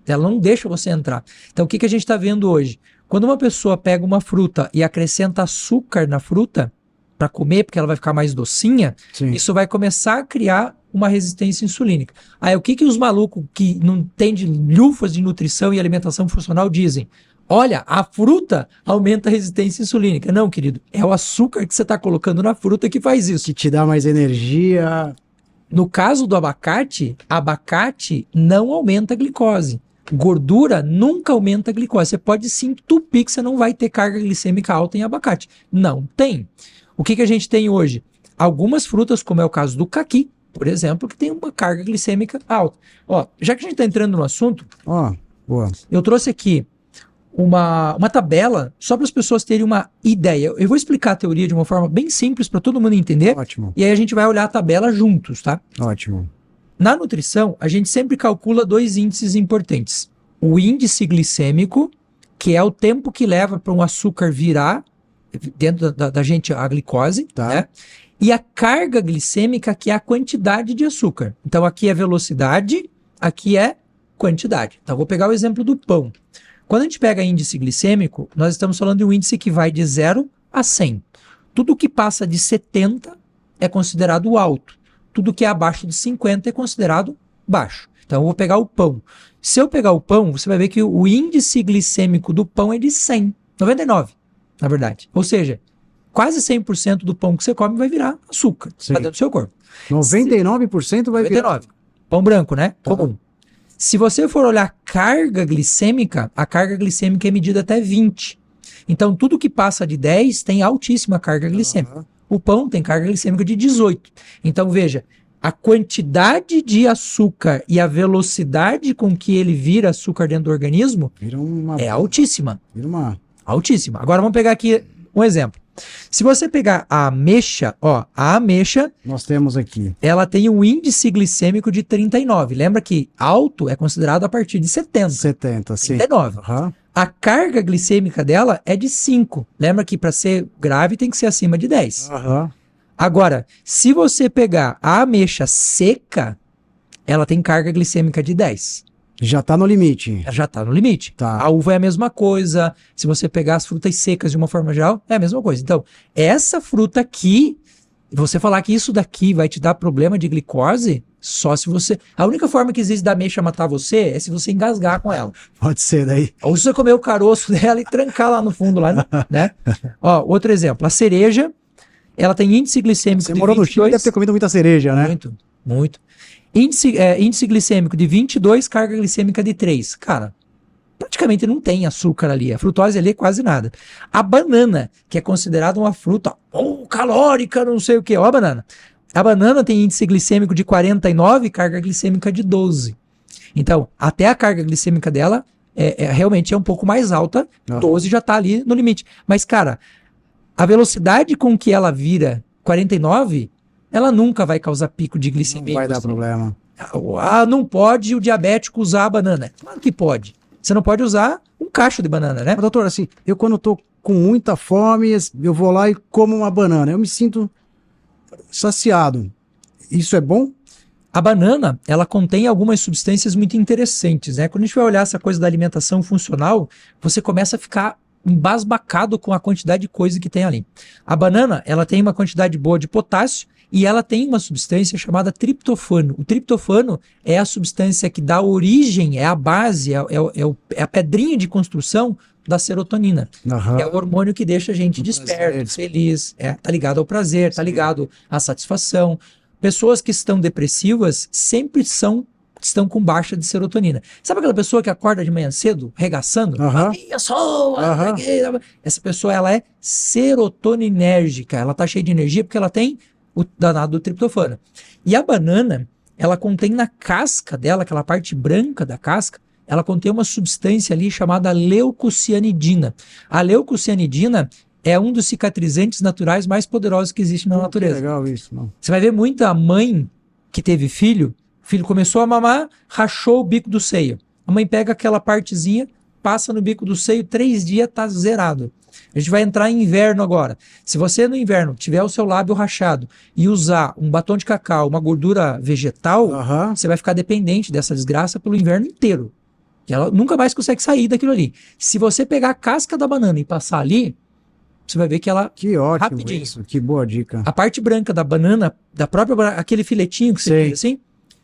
Ela não deixa você entrar. Então o que a gente está vendo hoje? Quando uma pessoa pega uma fruta e acrescenta açúcar na fruta para comer, porque ela vai ficar mais docinha, isso vai começar a criar uma resistência insulínica. Aí o que os malucos que não entendem lufas de nutrição e alimentação funcional dizem? Olha, a fruta aumenta a resistência insulínica. Não, querido, é o açúcar que você está colocando na fruta que faz isso. Que te dá mais energia. No caso do abacate não aumenta a glicose. Gordura nunca aumenta a glicose. Você pode se entupir que você não vai ter carga glicêmica alta em abacate. Não tem. O que a gente tem hoje? Algumas frutas, como é o caso do caqui, por exemplo, que tem uma carga glicêmica alta. Ó, já que a gente está entrando no assunto, boa. Eu trouxe aqui uma tabela só para as pessoas terem uma ideia. Eu vou explicar a teoria de uma forma bem simples para todo mundo entender. Ótimo. E aí a gente vai olhar a tabela juntos, tá? Ótimo. Na nutrição, a gente sempre calcula dois índices importantes. O índice glicêmico, que é o tempo que leva para um açúcar virar dentro da gente a glicose, né? E a carga glicêmica, que é a quantidade de açúcar. Então aqui é velocidade, aqui é quantidade. Então vou pegar o exemplo do pão. Quando a gente pega índice glicêmico, nós estamos falando de um índice que vai de 0 a 100. Tudo que passa de 70 é considerado alto. Tudo que é abaixo de 50 é considerado baixo. Então eu vou pegar o pão. Se eu pegar o pão, você vai ver que o índice glicêmico do pão é de 100, 99, na verdade. Ou seja, quase 100% do pão que você come vai virar açúcar para dentro do seu corpo. 99% vai virar. Pão branco, né? Comum. Se você for olhar carga glicêmica, a carga glicêmica é medida até 20. Então, tudo que passa de 10 tem altíssima carga glicêmica. O pão tem carga glicêmica de 18. Então, veja, a quantidade de açúcar e a velocidade com que ele vira açúcar dentro do organismo é altíssima. Altíssima. Agora, vamos pegar aqui um exemplo. Se você pegar a ameixa, ó, a ameixa, Nós temos aqui. ela tem um índice glicêmico de 39. Lembra que alto é considerado a partir de 70. 70, sim. 39. Aham. A carga glicêmica dela é de 5. Lembra que para ser grave tem que ser acima de 10. Aham. Agora, se você pegar a ameixa seca, ela tem carga glicêmica de 10. Já tá no limite. Ela já está no limite. Tá. A uva é a mesma coisa. Se você pegar as frutas secas de uma forma geral, é a mesma coisa. Então, essa fruta aqui, você falar que isso daqui vai te dar problema de glicose, só se você... A única forma que existe da ameixa matar você é se você engasgar com ela. Pode ser daí. Ou se você comer o caroço dela e trancar lá no fundo, lá, né? Ó, outro exemplo. A cereja, ela tem índice glicêmico Você de morou no Chile, 22... deve ter comido muita cereja, né? Muito, muito. Índice glicêmico de 22, carga glicêmica de 3. Cara, praticamente não tem açúcar ali. A frutose ali é quase nada. A banana, que é considerada uma fruta calórica, não sei o que. Ó, a banana. A banana tem índice glicêmico de 49, carga glicêmica de 12. Então, até a carga glicêmica dela realmente é um pouco mais alta. 12 já tá ali no limite. Mas, cara, a velocidade com que ela vira 49... ela nunca vai causar pico de glicemia. Não vai dar problema. Ah, não pode o diabético usar a banana. Claro que pode. Você não pode usar um cacho de banana, né? Mas, doutor, assim, eu quando tô com muita fome, eu vou lá e como uma banana. Eu me sinto saciado. Isso é bom? A banana, ela contém algumas substâncias muito interessantes, né? Quando a gente vai olhar essa coisa da alimentação funcional, você começa a ficar embasbacado com a quantidade de coisa que tem ali. A banana, ela tem uma quantidade boa de potássio, e ela tem uma substância chamada triptofano. O triptofano é a substância que dá origem, é a base, é a pedrinha de construção da serotonina. Aham. É o hormônio que deixa a gente desperto, prazer. feliz. Tá ligado ao prazer, tá ligado à satisfação. Pessoas que estão depressivas sempre estão com baixa de serotonina. Sabe aquela pessoa que acorda de manhã cedo, regaçando? Aham. Eu sou... Aham. Essa pessoa, ela é serotoninérgica. Ela tá cheia de energia porque ela tem o danado do triptofano. E a banana, ela contém na casca dela, aquela parte branca da casca, ela contém uma substância ali chamada leucocianidina. A leucocianidina é um dos cicatrizantes naturais mais poderosos que existe na natureza. Que legal isso, não. Você vai ver muita mãe que teve filho, o filho começou a mamar, rachou o bico do seio. A mãe pega aquela partezinha, passa no bico do seio, 3 dias tá zerado. A gente vai entrar em inverno agora. Se você no inverno tiver o seu lábio rachado e usar um batom de cacau, uma gordura vegetal, Aham. você vai ficar dependente dessa desgraça pelo inverno inteiro. E ela nunca mais consegue sair daquilo ali. Se você pegar a casca da banana e passar ali, você vai ver que ela... Que ótimo Rapidinho. isso. Que boa dica. A parte branca da banana, da própria banana, aquele filetinho que você Sei. pisa assim,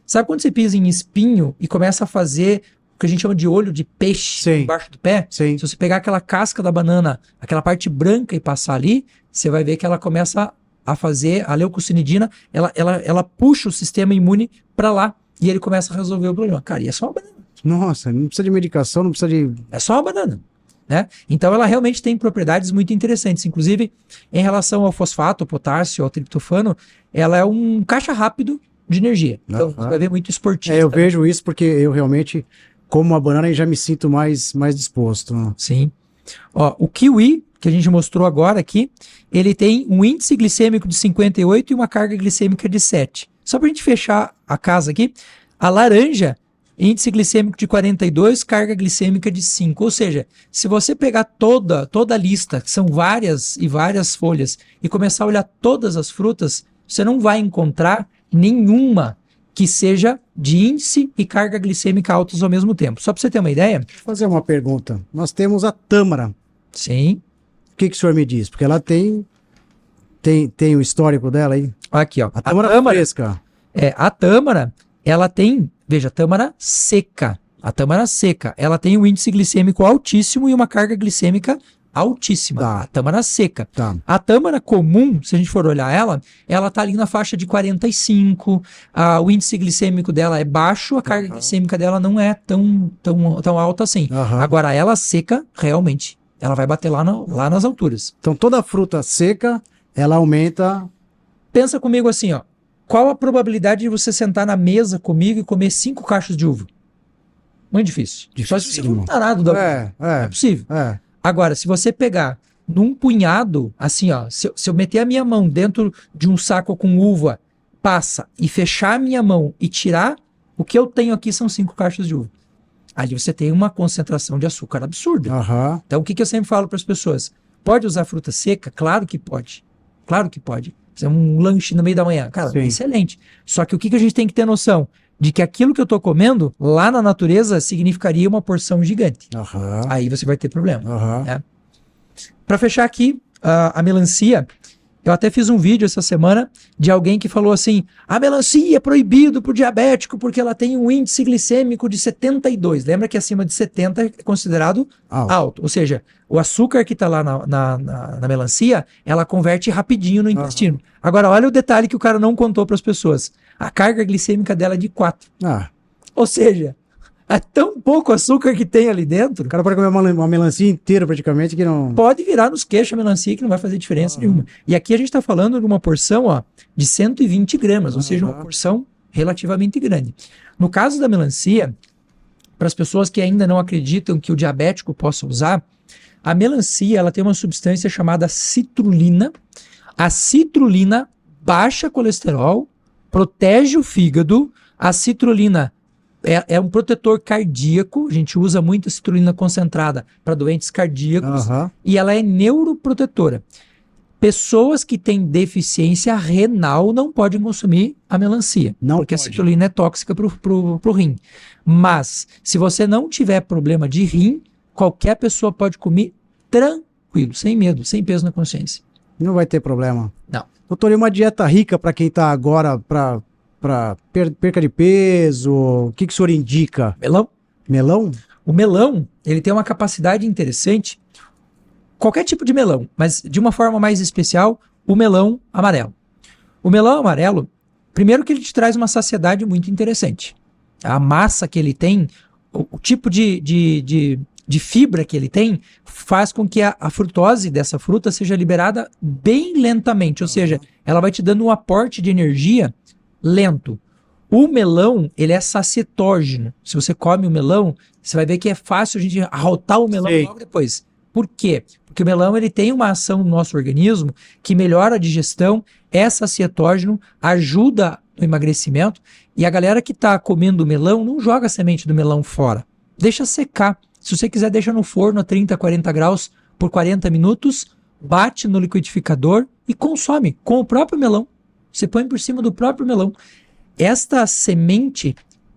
sabe quando você pisa em espinho e começa a fazer o que a gente chama de olho de peixe Sei. embaixo do pé? Sim. Se você pegar aquela casca da banana, aquela parte branca e passar ali, você vai ver que ela começa a fazer a leucocinidina, ela puxa o sistema imune para lá e ele começa a resolver o problema. Cara, e é só uma banana. Nossa, não precisa de medicação, não precisa de... É só uma banana. Né? Então ela realmente tem propriedades muito interessantes. Inclusive, em relação ao fosfato, ao potássio, ao triptofano, ela é um caixa rápido de energia. Então você vai ver muito esportista. eu vejo isso porque eu realmente como uma banana e já me sinto mais disposto. Sim. Ó, o kiwi, que a gente mostrou agora aqui, ele tem um índice glicêmico de 58 e uma carga glicêmica de 7. Só para a gente fechar a casa aqui, a laranja, índice glicêmico de 42, carga glicêmica de 5. Ou seja, se você pegar toda a lista, que são várias e várias folhas, e começar a olhar todas as frutas, você não vai encontrar nenhuma que seja de índice e carga glicêmica altos ao mesmo tempo. Só para você ter uma ideia. Deixa eu fazer uma pergunta. Nós temos a tâmara. Sim. O que o senhor me diz? Porque ela tem o histórico dela aí. Aqui, ó. A tâmara fresca. A tâmara, ela tem, veja, tâmara seca. A tâmara seca, ela tem um índice glicêmico altíssimo e uma carga glicêmica altíssima. Tá. A tâmara seca. Tá. A tâmara comum, se a gente for olhar ela tá ali na faixa de 45. O índice glicêmico dela é baixo, a carga glicêmica dela não é tão alta assim. Aham. Agora, ela seca, realmente, ela vai bater lá nas alturas. Então toda fruta seca, ela aumenta... Pensa comigo assim, ó. Qual a probabilidade de você sentar na mesa comigo e comer 5 cachos de uva? Muito difícil. Só se você for um tarado da uva. É, É possível. é. Agora, se você pegar num punhado, assim, ó, se eu meter a minha mão dentro de um saco com uva passa e fechar a minha mão e tirar, o que eu tenho aqui são 5 caixas de uva. Ali você tem uma concentração de açúcar absurda. Aham. Então, o que eu sempre falo para as pessoas? Pode usar fruta seca? Claro que pode. Claro que pode. Fazer um lanche no meio da manhã. Cara, Sim. excelente. Só que o que a gente tem que ter noção? De que aquilo que eu tô comendo, lá na natureza, significaria uma porção gigante. Aham. Aí você vai ter problema. Aham. Né? Para fechar aqui, a melancia, eu até fiz um vídeo essa semana de alguém que falou assim, a melancia é proibido pro diabético porque ela tem um índice glicêmico de 72. Lembra que acima de 70 é considerado alto. Ou seja, o açúcar que está lá na melancia, ela converte rapidinho no intestino. Agora, olha o detalhe que o cara não contou para as pessoas. A carga glicêmica dela é de 4. Ah, Ou seja, é tão pouco açúcar que tem ali dentro, o cara pode comer uma melancia inteira praticamente que não... pode virar nos queixos a melancia que não vai fazer diferença nenhuma. E aqui a gente está falando de uma porção, ó, de 120 gramas, ou seja, uma porção relativamente grande. No caso da melancia, para as pessoas que ainda não acreditam que o diabético possa usar, a melancia ela tem uma substância chamada citrulina. A citrulina baixa colesterol, protege o fígado. A citrulina é um protetor cardíaco, a gente usa muito a citrulina concentrada para doentes cardíacos, e ela é neuroprotetora. Pessoas que têm deficiência renal não podem consumir a melancia, porque a citrulina é tóxica para o rim. Mas, se você não tiver problema de rim, qualquer pessoa pode comer tranquilo, sem medo, sem peso na consciência. Não vai ter problema. Não. Doutor, e uma dieta rica para quem está agora para perca de peso, o que o senhor indica? Melão? Melão? O melão, ele tem uma capacidade interessante, qualquer tipo de melão, mas de uma forma mais especial, o melão amarelo. O melão amarelo, primeiro que ele te traz uma saciedade muito interessante. A massa que ele tem, o tipo de fibra que ele tem, faz com que a frutose dessa fruta seja liberada bem lentamente, ou seja, ela vai te dando um aporte de energia lento. O melão, ele é sacietógeno. Se você come o melão, você vai ver que é fácil a gente arrotar o melão logo depois. Por quê? Porque o melão ele tem uma ação no nosso organismo que melhora a digestão, é sacietógeno, ajuda no emagrecimento, e a galera que está comendo melão não joga a semente do melão fora. Deixa secar. Se você quiser, deixa no forno a 30, 40 graus por 40 minutos, bate no liquidificador e consome com o próprio melão. Você põe por cima do próprio melão. Esta semente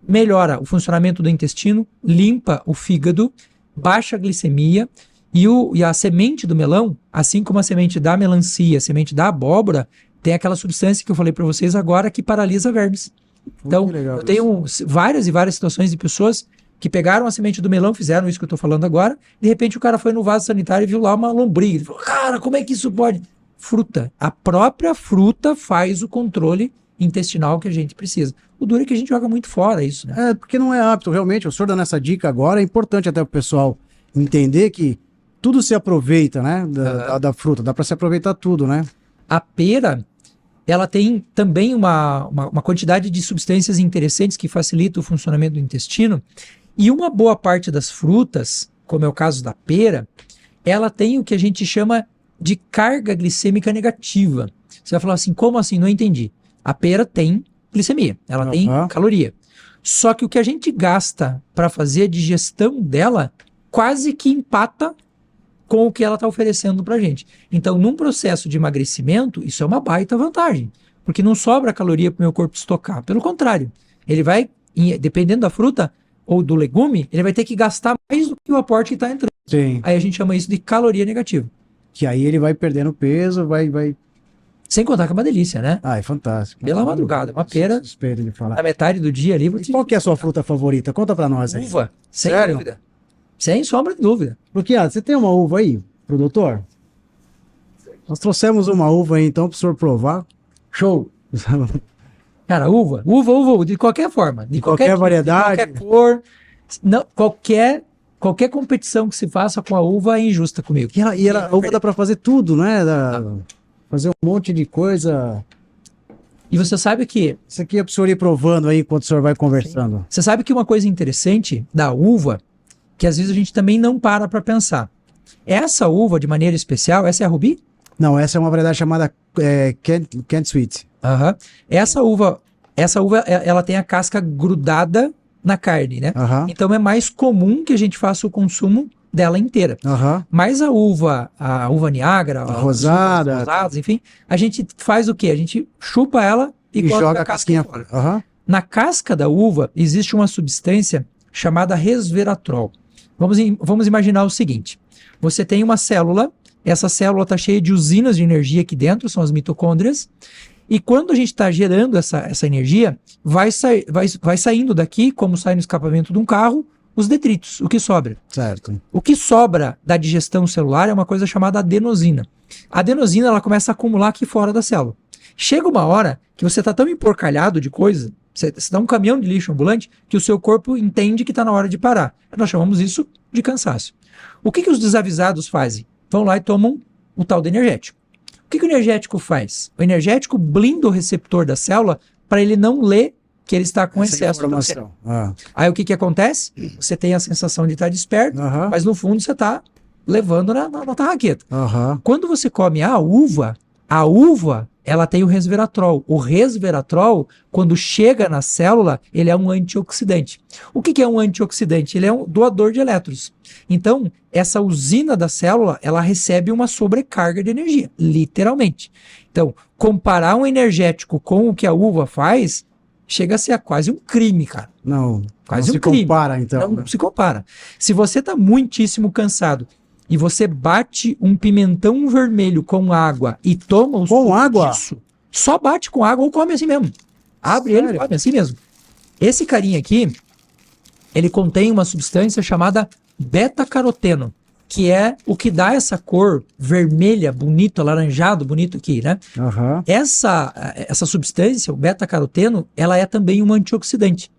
melhora o funcionamento do intestino, limpa o fígado, baixa a glicemia, e a semente do melão, assim como a semente da melancia, a semente da abóbora, tem aquela substância que eu falei para vocês agora que paralisa vermes. Então, eu tenho várias e várias situações de pessoas que pegaram a semente do melão, fizeram isso que eu estou falando agora, de repente o cara foi no vaso sanitário e viu lá uma lombriga. Ele falou, cara, como é que isso pode? Fruta. A própria fruta faz o controle intestinal que a gente precisa. O duro é que a gente joga muito fora isso, né? É, porque não é apto, realmente. O senhor dando essa dica agora é importante até para o pessoal entender que tudo se aproveita, né? Da fruta, dá para se aproveitar tudo, né? A pera, ela tem também uma quantidade de substâncias interessantes que facilitam o funcionamento do intestino. E uma boa parte das frutas, como é o caso da pera, ela tem o que a gente chama de carga glicêmica negativa. Você vai falar assim, como assim? Não entendi. A pera tem glicemia, ela tem caloria. Só que o que a gente gasta para fazer a digestão dela quase que empata com o que ela está oferecendo para a gente. Então, num processo de emagrecimento, isso é uma baita vantagem, porque não sobra caloria para o meu corpo estocar. Pelo contrário, ele vai, dependendo da fruta ou do legume, ele vai ter que gastar mais do que o aporte que está entrando. Sim. Aí a gente chama isso de caloria negativa. Que aí ele vai perdendo peso, vai... Sem contar que é uma delícia, né? Ah, é fantástico. Pela madrugada, uma pera, Suspeito de falar. na metade do dia ali. Qual que é a sua fruta favorita? Conta pra nós aí. Uva, sem Sério? dúvida. Sem sombra de dúvida. Bloqueado, você tem uma uva aí pro doutor? Nós trouxemos uma uva aí então pro senhor provar. Show! Cara, uva, de qualquer forma. De qualquer tipo, variedade. De qualquer cor. Não, qualquer competição que se faça com a uva é injusta comigo. A uva dá pra fazer tudo, né? Fazer um monte de coisa. E você sabe que... Isso aqui é pro senhor ir provando aí enquanto o senhor vai conversando. Você sabe que uma coisa interessante da uva, que às vezes a gente também não para pensar. Essa uva, de maneira especial, essa é a Rubi? Não, essa é uma variedade chamada Kent Sweet. Aham. Essa uva, ela tem a casca grudada na carne, né? Aham. Então é mais comum que a gente faça o consumo dela inteira. Aham. Mas a uva Niagara, A rosada. as rosadas, enfim, a gente faz o quê? A gente chupa ela e coloca joga a casquinha casquinha fora. Aham. Na casca da uva existe uma substância chamada resveratrol. Vamos imaginar o seguinte: você tem uma célula, essa célula está cheia de usinas de energia aqui dentro, são as mitocôndrias, e quando a gente está gerando essa energia, vai saindo daqui, como sai no escapamento de um carro, os detritos, o que sobra. Certo. O que sobra da digestão celular é uma coisa chamada adenosina. A adenosina ela começa a acumular aqui fora da célula. Chega uma hora que você está tão emporcalhado de coisa, você dá um caminhão de lixo ambulante, que o seu corpo entende que está na hora de parar. Nós chamamos isso de cansaço. O que os desavisados fazem? Vão lá e tomam o tal do energético. O que o energético faz? O energético blinda o receptor da célula para ele não ler que ele está com Essa excesso de informação. toxina. Aí o que acontece? Você tem a sensação de estar desperto, Aham. mas no fundo você está levando na tarraqueta. Aham. Quando você come a uva ela tem o resveratrol. O resveratrol, quando chega na célula, ele é um antioxidante. O que é um antioxidante? Ele é um doador de elétrons. Então, essa usina da célula, ela recebe uma sobrecarga de energia, literalmente. Então, comparar um energético com o que a uva faz, chega a ser quase um crime, cara. Não, Quase não um se crime. compara, então. Não se compara. Se você está muitíssimo cansado e você bate um pimentão vermelho com água e toma o suco água? disso, só bate com água ou come assim mesmo. Abre ele e come assim mesmo. Esse carinha aqui, ele contém uma substância chamada beta-caroteno, que é o que dá essa cor vermelha, bonito, alaranjado, bonito aqui, né? Aham. Essa substância, o beta-caroteno, ela é também um antioxidante.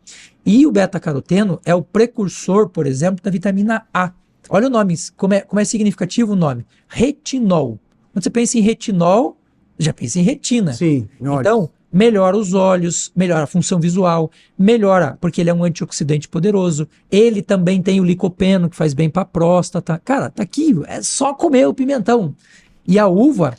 E o beta-caroteno é o precursor, por exemplo, da vitamina A. Olha o nome, como é significativo o nome. Retinol. Quando você pensa em retinol, já pensa em retina. Sim, olha. Então, melhora os olhos, melhora a função visual, melhora, porque ele é um antioxidante poderoso. Ele também tem o licopeno, que faz bem para a próstata. Cara, tá aqui, é só comer o pimentão. E a uva,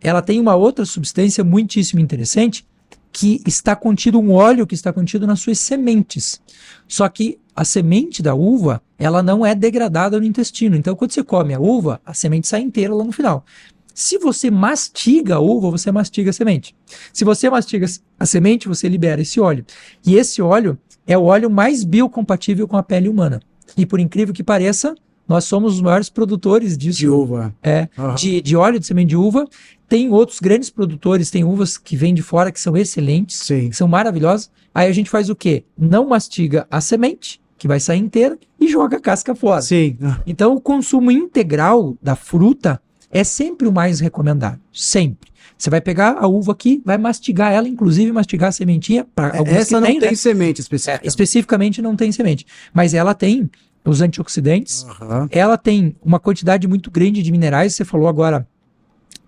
ela tem uma outra substância muitíssimo interessante, que está contido um óleo que está contido nas suas sementes. Só que a semente da uva, ela não é degradada no intestino. Então, quando você come a uva, a semente sai inteira lá no final. Se você mastiga a uva, você mastiga a semente. Se você mastiga a semente, você libera esse óleo. E esse óleo é o óleo mais biocompatível com a pele humana. E por incrível que pareça, nós somos os maiores produtores disso. De uva. Aham. De óleo de semente de uva. Tem outros grandes produtores, tem uvas que vêm de fora que são excelentes, Sim. que são maravilhosas. Aí a gente faz o quê? Não mastiga a semente, que vai sair inteira, e joga a casca fora. Sim. Então o consumo integral da fruta é sempre o mais recomendado, sempre. Você vai pegar a uva aqui, vai mastigar ela, inclusive mastigar a sementinha. Essa não tem né? semente específica. Especificamente não tem semente, mas ela tem os antioxidantes, Aham. ela tem uma quantidade muito grande de minerais, você falou agora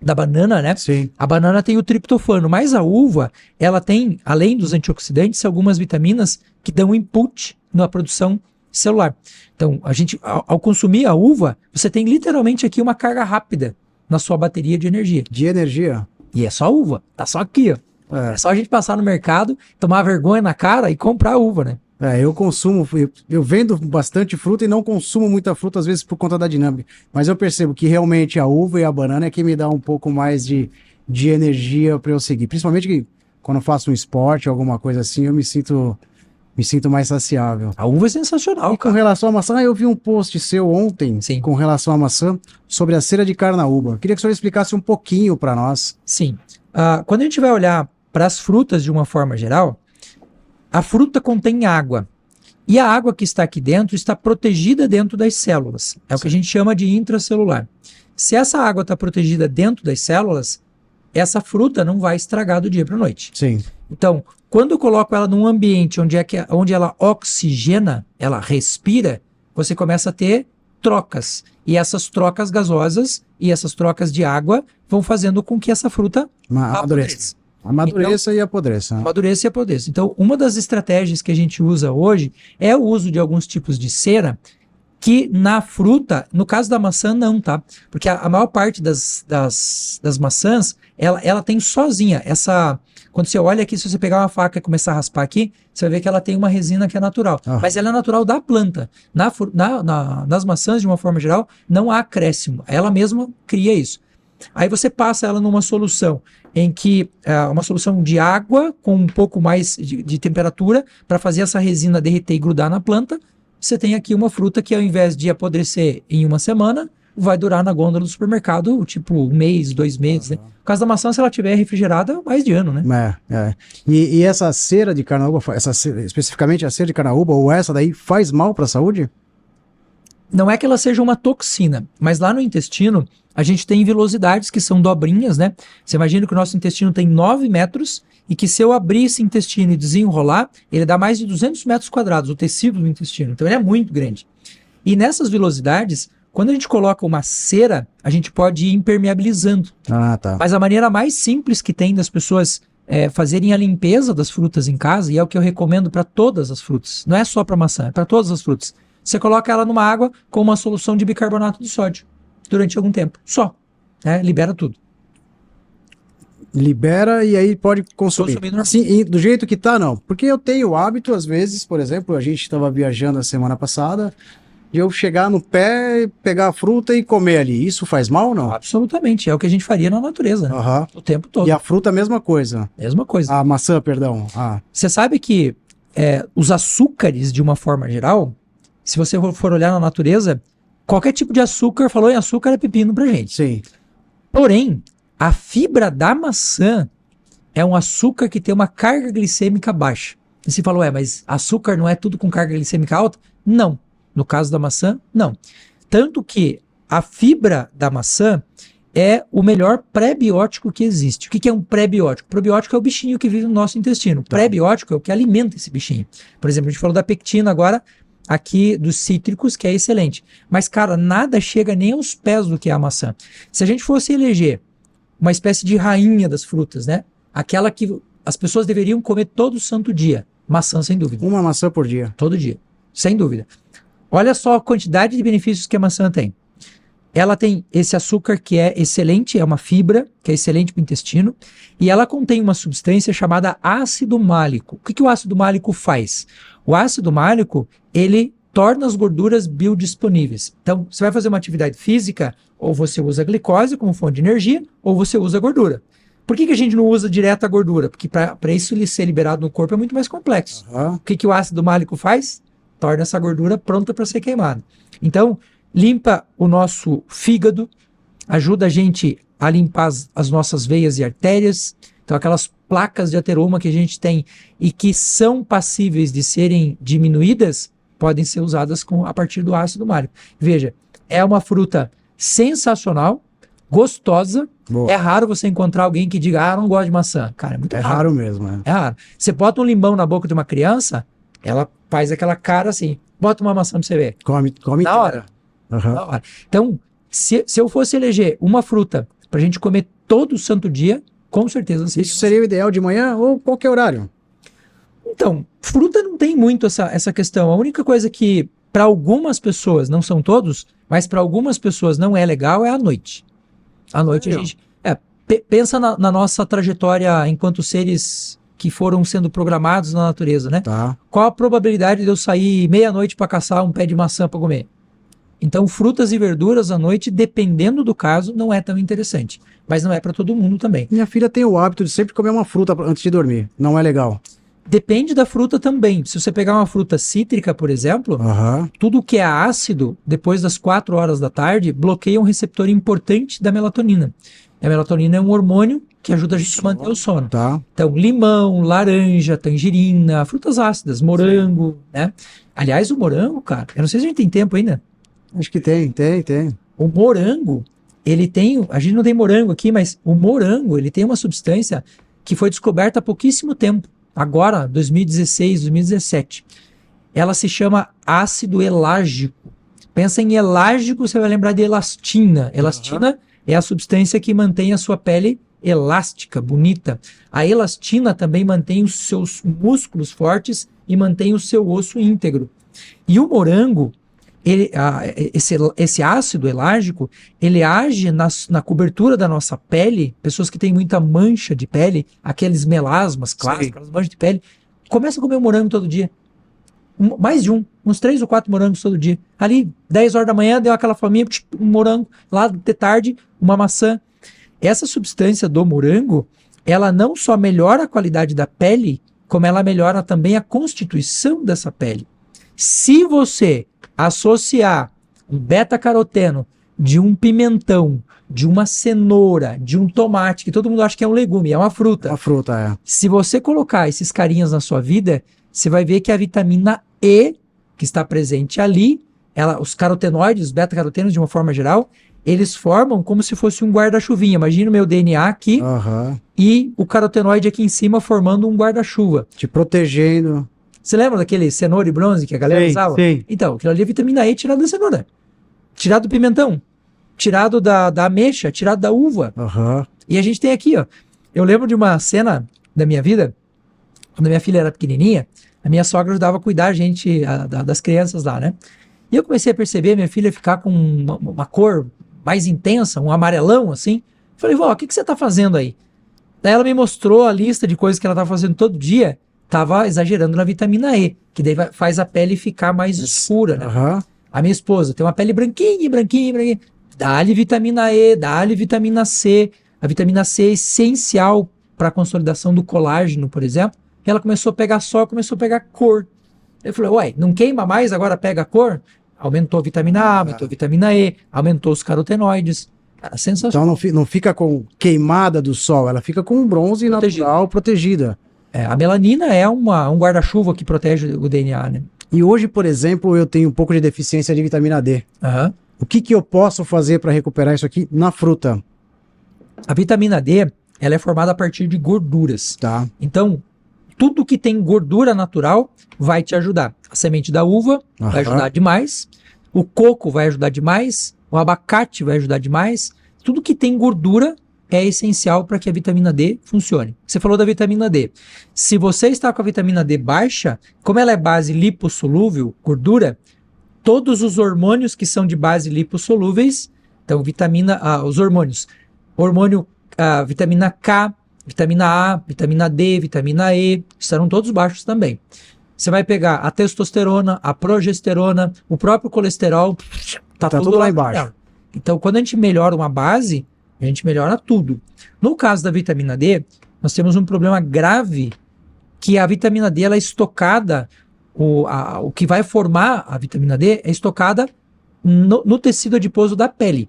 da banana, né? Sim. A banana tem o triptofano, mas a uva, ela tem, além dos antioxidantes, algumas vitaminas que dão input na produção celular. Então, a gente, ao consumir a uva, você tem literalmente aqui uma carga rápida na sua bateria de energia. De energia. E é só uva, tá só aqui, ó. É. É só a gente passar no mercado, tomar vergonha na cara e comprar a uva, né? Eu consumo, eu vendo bastante fruta e não consumo muita fruta, às vezes por conta da dinâmica. Mas eu percebo que realmente a uva e a banana é que me dá um pouco mais de energia para eu seguir. Principalmente que quando eu faço um esporte, alguma coisa assim, eu me sinto mais saciável. A uva é sensacional, E com cara. relação à maçã, eu vi um post seu ontem, Sim. com relação à maçã, sobre a cera de carnaúba. Queria que o senhor explicasse um pouquinho para nós. Sim. Quando a gente vai olhar para as frutas de uma forma geral, a fruta contém água. E a água que está aqui dentro está protegida dentro das células. É o que a gente chama de intracelular. Se essa água está protegida dentro das células, essa fruta não vai estragar do dia para a noite. Sim. Então, quando eu coloco ela num ambiente onde ela oxigena, ela respira, você começa a ter trocas. E essas trocas gasosas e essas trocas de água vão fazendo com que essa fruta Amadureça. Amadureça e apodreça. amadureça e apodreça. Então, uma das estratégias que a gente usa hoje é o uso de alguns tipos de cera que na fruta, no caso da maçã, não, tá? Porque a maior parte das maçãs, ela tem sozinha essa... Quando você olha aqui, se você pegar uma faca e começar a raspar aqui, você vai ver que ela tem uma resina que é natural. Mas ela é natural da planta. Nas maçãs, de uma forma geral, não há acréscimo. Ela mesma cria isso. Aí você passa ela numa solução em que uma solução de água com um pouco mais de temperatura para fazer essa resina derreter e grudar na planta. Você tem aqui uma fruta que, ao invés de apodrecer em uma semana, vai durar na gôndola do supermercado, tipo, 1 mês, 2 meses, né? No caso da maçã, se ela tiver refrigerada, mais de ano, né? E essa cera de carnaúba, especificamente a cera de carnaúba, ou essa daí, faz mal para a saúde? Não é que ela seja uma toxina, mas lá no intestino, a gente tem vilosidades que são dobrinhas, né? Você imagina que o nosso intestino tem 9 metros e que se eu abrir esse intestino e desenrolar, ele dá mais de 200 metros quadrados, o tecido do intestino. Então ele é muito grande. E nessas vilosidades, quando a gente coloca uma cera, a gente pode ir impermeabilizando. Tá. Mas a maneira mais simples que tem das pessoas fazerem a limpeza das frutas em casa, e é o que eu recomendo para todas as frutas, não é só para maçã, é para todas as frutas. Você coloca ela numa água com uma solução de bicarbonato de sódio durante algum tempo, só. Libera tudo. Libera e aí pode consumir. Assim, e do jeito que tá, não. Porque eu tenho o hábito, às vezes, por exemplo, a gente estava viajando a semana passada, de eu chegar no pé, pegar a fruta e comer ali. Isso faz mal ou não? Absolutamente. É o que a gente faria na natureza, né? O tempo todo. E a fruta, a mesma coisa. Mesma coisa. A maçã, perdão. Você sabe que os açúcares, de uma forma geral, se você for olhar na natureza, qualquer tipo de açúcar, falou em açúcar, é pepino pra gente. Sim. Porém, a fibra da maçã é um açúcar que tem uma carga glicêmica baixa. E você falou, mas açúcar não é tudo com carga glicêmica alta? Não. No caso da maçã, não. Tanto que a fibra da maçã é o melhor pré-biótico que existe. O que é um pré-biótico? Probiótico é o bichinho que vive no nosso intestino. Pré-biótico é o que alimenta esse bichinho. Por exemplo, a gente falou da pectina agora, aqui dos cítricos, que é excelente. Mas, cara, nada chega nem aos pés do que é a maçã. Se a gente fosse eleger uma espécie de rainha das frutas, né? Aquela que as pessoas deveriam comer todo santo dia. Maçã, sem dúvida. Uma maçã por dia. Todo dia. Sem dúvida. Olha só a quantidade de benefícios que a maçã tem. Ela tem esse açúcar que é excelente, é uma fibra, que é excelente para o intestino, e ela contém uma substância chamada ácido málico. O que o ácido málico faz? O ácido málico, ele torna as gorduras biodisponíveis. Então, você vai fazer uma atividade física, ou você usa a glicose como fonte de energia, ou você usa a gordura. Por que a gente não usa direto a gordura? Porque para isso ele ser liberado no corpo é muito mais complexo. O que o ácido málico faz? Torna essa gordura pronta para ser queimada. Então, limpa o nosso fígado, ajuda a gente a limpar as nossas veias e artérias. Então, aquelas placas de ateroma que a gente tem e que são passíveis de serem diminuídas, podem ser usadas a partir do ácido málico. Veja, é uma fruta sensacional, gostosa. Boa. É raro você encontrar alguém que diga, não gosto de maçã. Cara, é muito raro. É raro mesmo, né? É raro. Você bota um limão na boca de uma criança, ela faz aquela cara assim, bota uma maçã pra você ver. Come na hora. Na hora. Então, se eu fosse eleger uma fruta pra gente comer todo santo dia, com certeza seria. Isso seria o ideal de manhã ou qualquer horário? Então, fruta não tem muito essa questão. A única coisa que para algumas pessoas, não são todos, mas para algumas pessoas não é legal é à noite. À noite a gente... pensa na nossa trajetória enquanto seres que foram sendo programados na natureza, né? Tá. Qual a probabilidade de eu sair meia-noite para caçar um pé de maçã para comer? Então, frutas e verduras à noite, dependendo do caso, não é tão interessante. Mas não é para todo mundo também. Minha filha tem o hábito de sempre comer uma fruta antes de dormir. Não é legal. Depende da fruta também. Se você pegar uma fruta cítrica, por exemplo, tudo que é ácido, depois das 4 horas da tarde, bloqueia um receptor importante da melatonina. A melatonina é um hormônio que ajuda a gente a manter o sono. Tá. Então, limão, laranja, tangerina, frutas ácidas, morango, né? Aliás, o morango, cara, eu não sei se a gente tem tempo ainda. Acho que tem. O morango, ele tem... A gente não tem morango aqui, mas o morango, ele tem uma substância que foi descoberta há pouquíssimo tempo. Agora, 2016, 2017. Ela se chama ácido elágico. Pensa em elágico, você vai lembrar de elastina. Elastina é a substância que mantém a sua pele elástica, bonita. A elastina também mantém os seus músculos fortes e mantém o seu osso íntegro. E o morango, esse ácido elágico, ele age na cobertura da nossa pele. Pessoas que têm muita mancha de pele, aqueles melasmas clássicos, aquelas manchas de pele, começa a comer um morango todo dia. Mais de uns 3 ou 4 morangos todo dia. Ali, 10 horas da manhã, deu aquela fominha, um morango. Lá de tarde, uma maçã. Essa substância do morango, ela não só melhora a qualidade da pele, como ela melhora também a constituição dessa pele. Se você associar um beta-caroteno de um pimentão, de uma cenoura, de um tomate, que todo mundo acha que é um legume, é uma fruta. Uma fruta, é. Se você colocar esses carinhas na sua vida, você vai ver que a vitamina E, que está presente ali, os carotenoides, os beta-carotenos de uma forma geral, eles formam como se fosse um guarda-chuvinha. Imagina o meu DNA aqui e o carotenoide aqui em cima formando um guarda-chuva. Te protegendo. Você lembra daquele cenoura e bronze que a galera usava? Sim. Então, aquilo ali é vitamina E tirado da cenoura, tirado do pimentão, tirado da ameixa, tirado da uva. E a gente tem aqui, ó. Eu lembro de uma cena da minha vida, quando a minha filha era pequenininha, a minha sogra ajudava a cuidar das crianças lá, né? E eu comecei a perceber a minha filha ficar com uma cor mais intensa, um amarelão, assim. Falei, vó, o que você tá fazendo aí? Daí ela me mostrou a lista de coisas que ela tava fazendo todo dia. Tava exagerando na vitamina E, que daí faz a pele ficar mais escura, né? A minha esposa tem uma pele branquinha. Dá-lhe vitamina E, dá-lhe vitamina C. A vitamina C é essencial para a consolidação do colágeno, por exemplo. E ela começou a pegar sol, começou a pegar cor. Eu falei, uai, não queima mais, agora pega a cor? Aumentou a vitamina A, aumentou a vitamina E, aumentou os carotenoides. Cara, sensacional. Então não fica com queimada do sol, ela fica com um bronze natural protegida. A melanina é um guarda-chuva que protege o DNA, né? E hoje, por exemplo, eu tenho um pouco de deficiência de vitamina D. O que eu posso fazer para recuperar isso aqui na fruta? A vitamina D, ela é formada a partir de gorduras. Tá. Então, tudo que tem gordura natural vai te ajudar. A semente da uva vai ajudar demais. O coco vai ajudar demais. O abacate vai ajudar demais. Tudo que tem gordura é essencial para que a vitamina D funcione. Você falou da vitamina D. Se você está com a vitamina D baixa, como ela é base lipossolúvel, gordura, todos os hormônios que são de base lipossolúveis, então os hormônios, vitamina K, vitamina A, vitamina D, vitamina E, estarão todos baixos também. Você vai pegar a testosterona, a progesterona, o próprio colesterol, tá tudo lá embaixo. Então, quando a gente melhora uma base, a gente melhora tudo. No caso da vitamina D, nós temos um problema grave, que a vitamina D ela é estocada, o que vai formar a vitamina D é estocada no tecido adiposo da pele.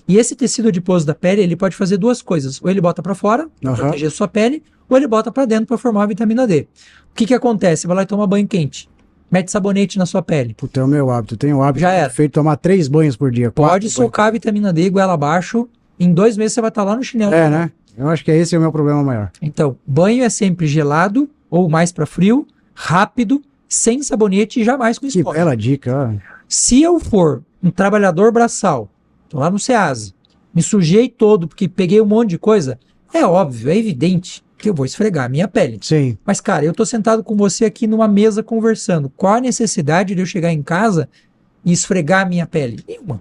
E esse tecido adiposo da pele, ele pode fazer duas coisas. Ou ele bota para fora, para proteger a sua pele, ou ele bota para dentro para formar a vitamina D. O que acontece? Você vai lá e toma banho quente. Mete sabonete na sua pele. Puta, é o meu hábito. Eu tenho o hábito de tomar 3 banhos por dia. Pode socar a vitamina D goela abaixo. Em 2 meses você vai estar lá no chinelo. Né? Eu acho que esse é o meu problema maior. Então, banho é sempre gelado ou mais para frio, rápido, sem sabonete e jamais com esponja. Que bela dica. Se eu for um trabalhador braçal, tô lá no SEASA, me sujei todo porque peguei um monte de coisa, é óbvio, é evidente que eu vou esfregar a minha pele. Sim. Mas, cara, eu tô sentado com você aqui numa mesa conversando. Qual a necessidade de eu chegar em casa e esfregar a minha pele? Nenhuma.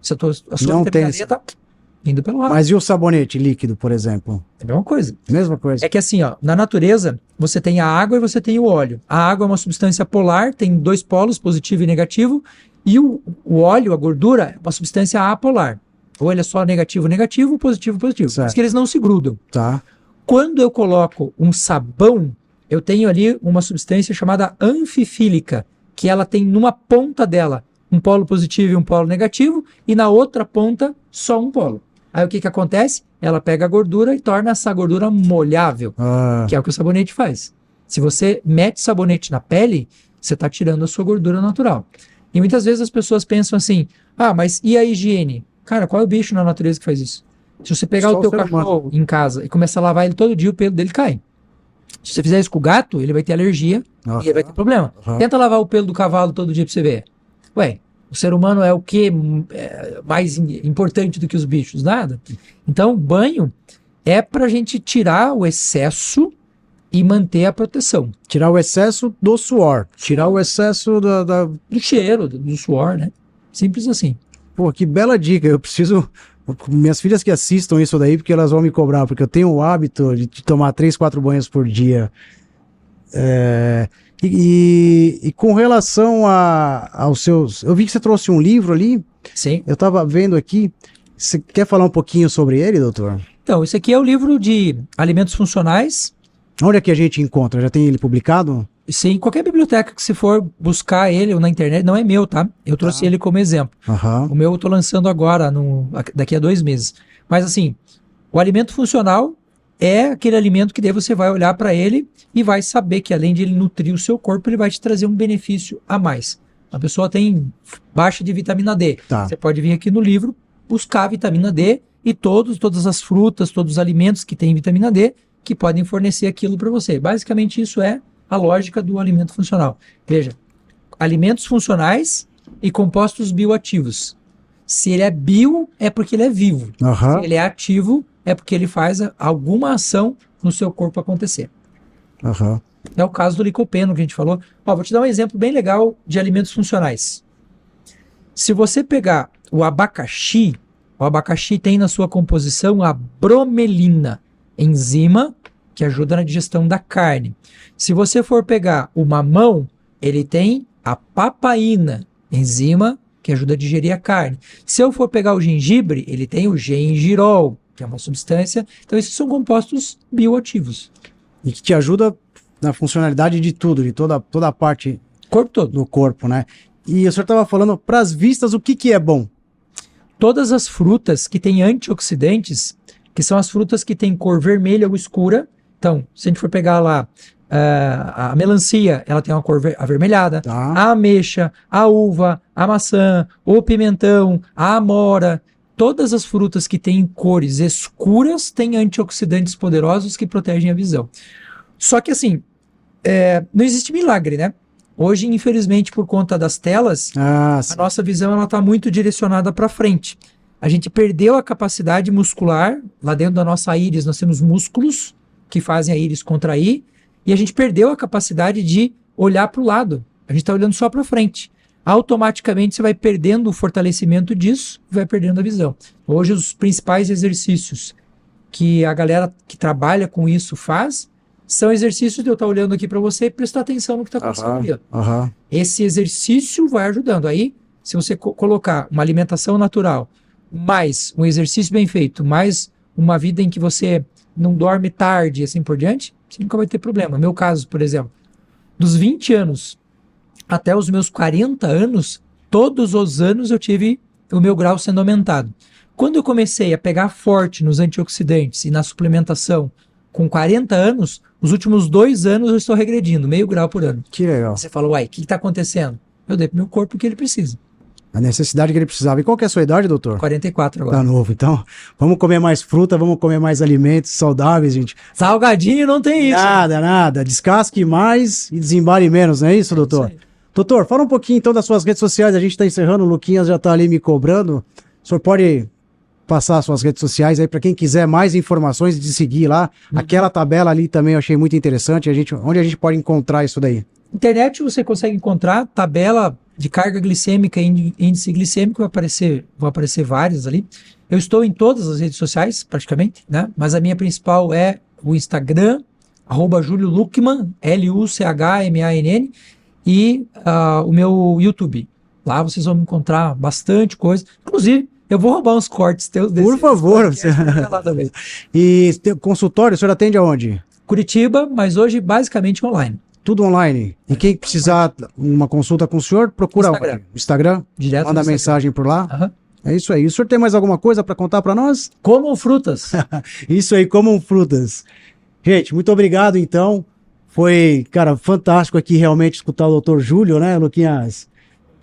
A sua vitamina D tá indo pelo rabo. Mas e o sabonete líquido, por exemplo? É a mesma coisa. Mesma coisa. É que assim, ó, na natureza, você tem a água e você tem o óleo. A água é uma substância polar, tem 2 polos, positivo e negativo, e o óleo, a gordura, é uma substância apolar. Ou ele é só negativo, positivo. Por isso que eles não se grudam. Tá. Quando eu coloco um sabão, eu tenho ali uma substância chamada anfifílica, que ela tem numa ponta dela um polo positivo e um polo negativo, e na outra ponta só um polo. Aí o que acontece? Ela pega a gordura e torna essa gordura molhável, que é o que o sabonete faz. Se você mete sabonete na pele, você está tirando a sua gordura natural. E muitas vezes as pessoas pensam assim, mas e a higiene? Cara, qual é o bicho na natureza que faz isso? Se você pegar o teu cachorro em casa e começar a lavar ele todo dia, o pelo dele cai. Se você fizer isso com o gato, ele vai ter alergia e ele vai ter problema. Tenta lavar o pelo do cavalo todo dia pra você ver. Ué, o ser humano é o que mais importante do que os bichos? Nada. Então, banho é pra gente tirar o excesso e manter a proteção. Tirar o excesso do suor. Tirar o excesso Do cheiro, do suor, né? Simples assim. Pô, que bela dica. Eu preciso... Minhas filhas que assistam isso daí, porque elas vão me cobrar, porque eu tenho o hábito de tomar 3, 4 banhos por dia. E com relação aos seus... Eu vi que você trouxe um livro ali. Sim. Eu estava vendo aqui. Você quer falar um pouquinho sobre ele, doutor? Então, esse aqui é o livro de alimentos funcionais. Onde é que a gente encontra? Já tem ele publicado? Sim, qualquer biblioteca que você for buscar ele ou na internet, não é meu, tá? Eu trouxe ele como exemplo. Aham. O meu eu tô lançando agora, daqui a 2 meses. Mas assim, o alimento funcional é aquele alimento que daí você vai olhar para ele e vai saber que além de ele nutrir o seu corpo, ele vai te trazer um benefício a mais. A pessoa tem baixa de vitamina D. Tá. Você pode vir aqui no livro, buscar a vitamina D e todas as frutas, todos os alimentos que têm vitamina D que podem fornecer aquilo para você. Basicamente isso é a lógica do alimento funcional. Veja, alimentos funcionais e compostos bioativos. Se ele é bio, é porque ele é vivo. Aham. Se ele é ativo, é porque ele faz alguma ação no seu corpo acontecer. Aham. É o caso do licopeno que a gente falou. Ó, vou te dar um exemplo bem legal de alimentos funcionais. Se você pegar o abacaxi tem na sua composição a bromelina, enzima que ajuda na digestão da carne. Se você for pegar o mamão, ele tem a papaína, enzima que ajuda a digerir a carne. Se eu for pegar o gengibre, ele tem o gengirol, que é uma substância. Então esses são compostos bioativos. E que te ajuda na funcionalidade de tudo, de toda a parte Corpo todo. do corpo, né? E o senhor estava falando, para as vistas, o que é bom? Todas as frutas que têm antioxidantes, que são as frutas que têm cor vermelha ou escura. Então, se a gente for pegar lá a melancia, ela tem uma cor avermelhada. Tá. A ameixa, a uva, a maçã, o pimentão, a amora. Todas as frutas que têm cores escuras têm antioxidantes poderosos que protegem a visão. Só que assim, não existe milagre, né? Hoje, infelizmente, por conta das telas, Ah, a nossa visão está muito direcionada para frente. A gente perdeu a capacidade muscular. Lá dentro da nossa íris nós temos músculos que fazem a íris contrair, e a gente perdeu a capacidade de olhar para o lado. A gente está olhando só para frente. Automaticamente você vai perdendo o fortalecimento disso e vai perdendo a visão. Hoje os principais exercícios que a galera que trabalha com isso faz são exercícios de eu estar olhando aqui para você e prestar atenção no que está acontecendo ali. aham. Esse exercício vai ajudando. Aí, se você colocar uma alimentação natural, mais um exercício bem feito, mais uma vida em que você não dorme tarde e assim por diante, você nunca vai ter problema. No meu caso, por exemplo, dos 20 anos até os meus 40 anos, todos os anos eu tive o meu grau sendo aumentado. Quando eu comecei a pegar forte nos antioxidantes e na suplementação com 40 anos, os últimos 2 anos eu estou regredindo, meio grau por ano. Que legal. Você fala, uai, o que está acontecendo? Eu dei para o meu corpo o que ele precisa. A necessidade que ele precisava. E qual que é a sua idade, doutor? 44 agora. Tá novo, então vamos comer mais fruta, vamos comer mais alimentos saudáveis, gente. Salgadinho não tem isso. Nada. Descasque mais e desembale menos, não é isso, doutor? Isso aí. Doutor, fala um pouquinho então das suas redes sociais. A gente está encerrando, o Luquinhas já está ali me cobrando. O senhor pode passar suas redes sociais aí para quem quiser mais informações de seguir lá. Aquela tabela ali também eu achei muito interessante. Onde a gente pode encontrar isso daí? Internet você consegue encontrar tabela de carga glicêmica e índice glicêmico, vão aparecer várias ali. Eu estou em todas as redes sociais, praticamente, né? Mas a minha principal é o Instagram, @Julio Luckmann, Luchmann, e o meu YouTube. Lá vocês vão encontrar bastante coisa. Inclusive, eu vou roubar uns cortes teus desses. Por favor. Lá também. E consultório, o senhor atende aonde? Curitiba, mas hoje basicamente online. Tudo online. E quem precisar uma consulta com o senhor, procura Instagram. Instagram, Direto manda no Instagram. mensagem por lá. Aham. É isso aí. O senhor tem mais alguma coisa para contar para nós? Comam frutas. Isso aí, comam frutas. Gente, muito obrigado então. Foi, cara, fantástico aqui realmente escutar o Dr. Júlio, né, Luquinhas?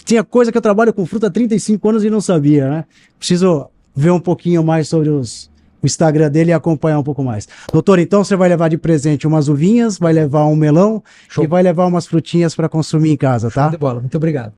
Tinha coisa que eu trabalho com fruta há 35 anos e não sabia, né? Preciso ver um pouquinho mais sobre o Instagram dele e acompanhar um pouco mais. Doutor, então você vai levar de presente umas uvinhas, vai levar um melão Show. e vai levar umas frutinhas para consumir em casa, Show tá? de bola. Muito obrigado.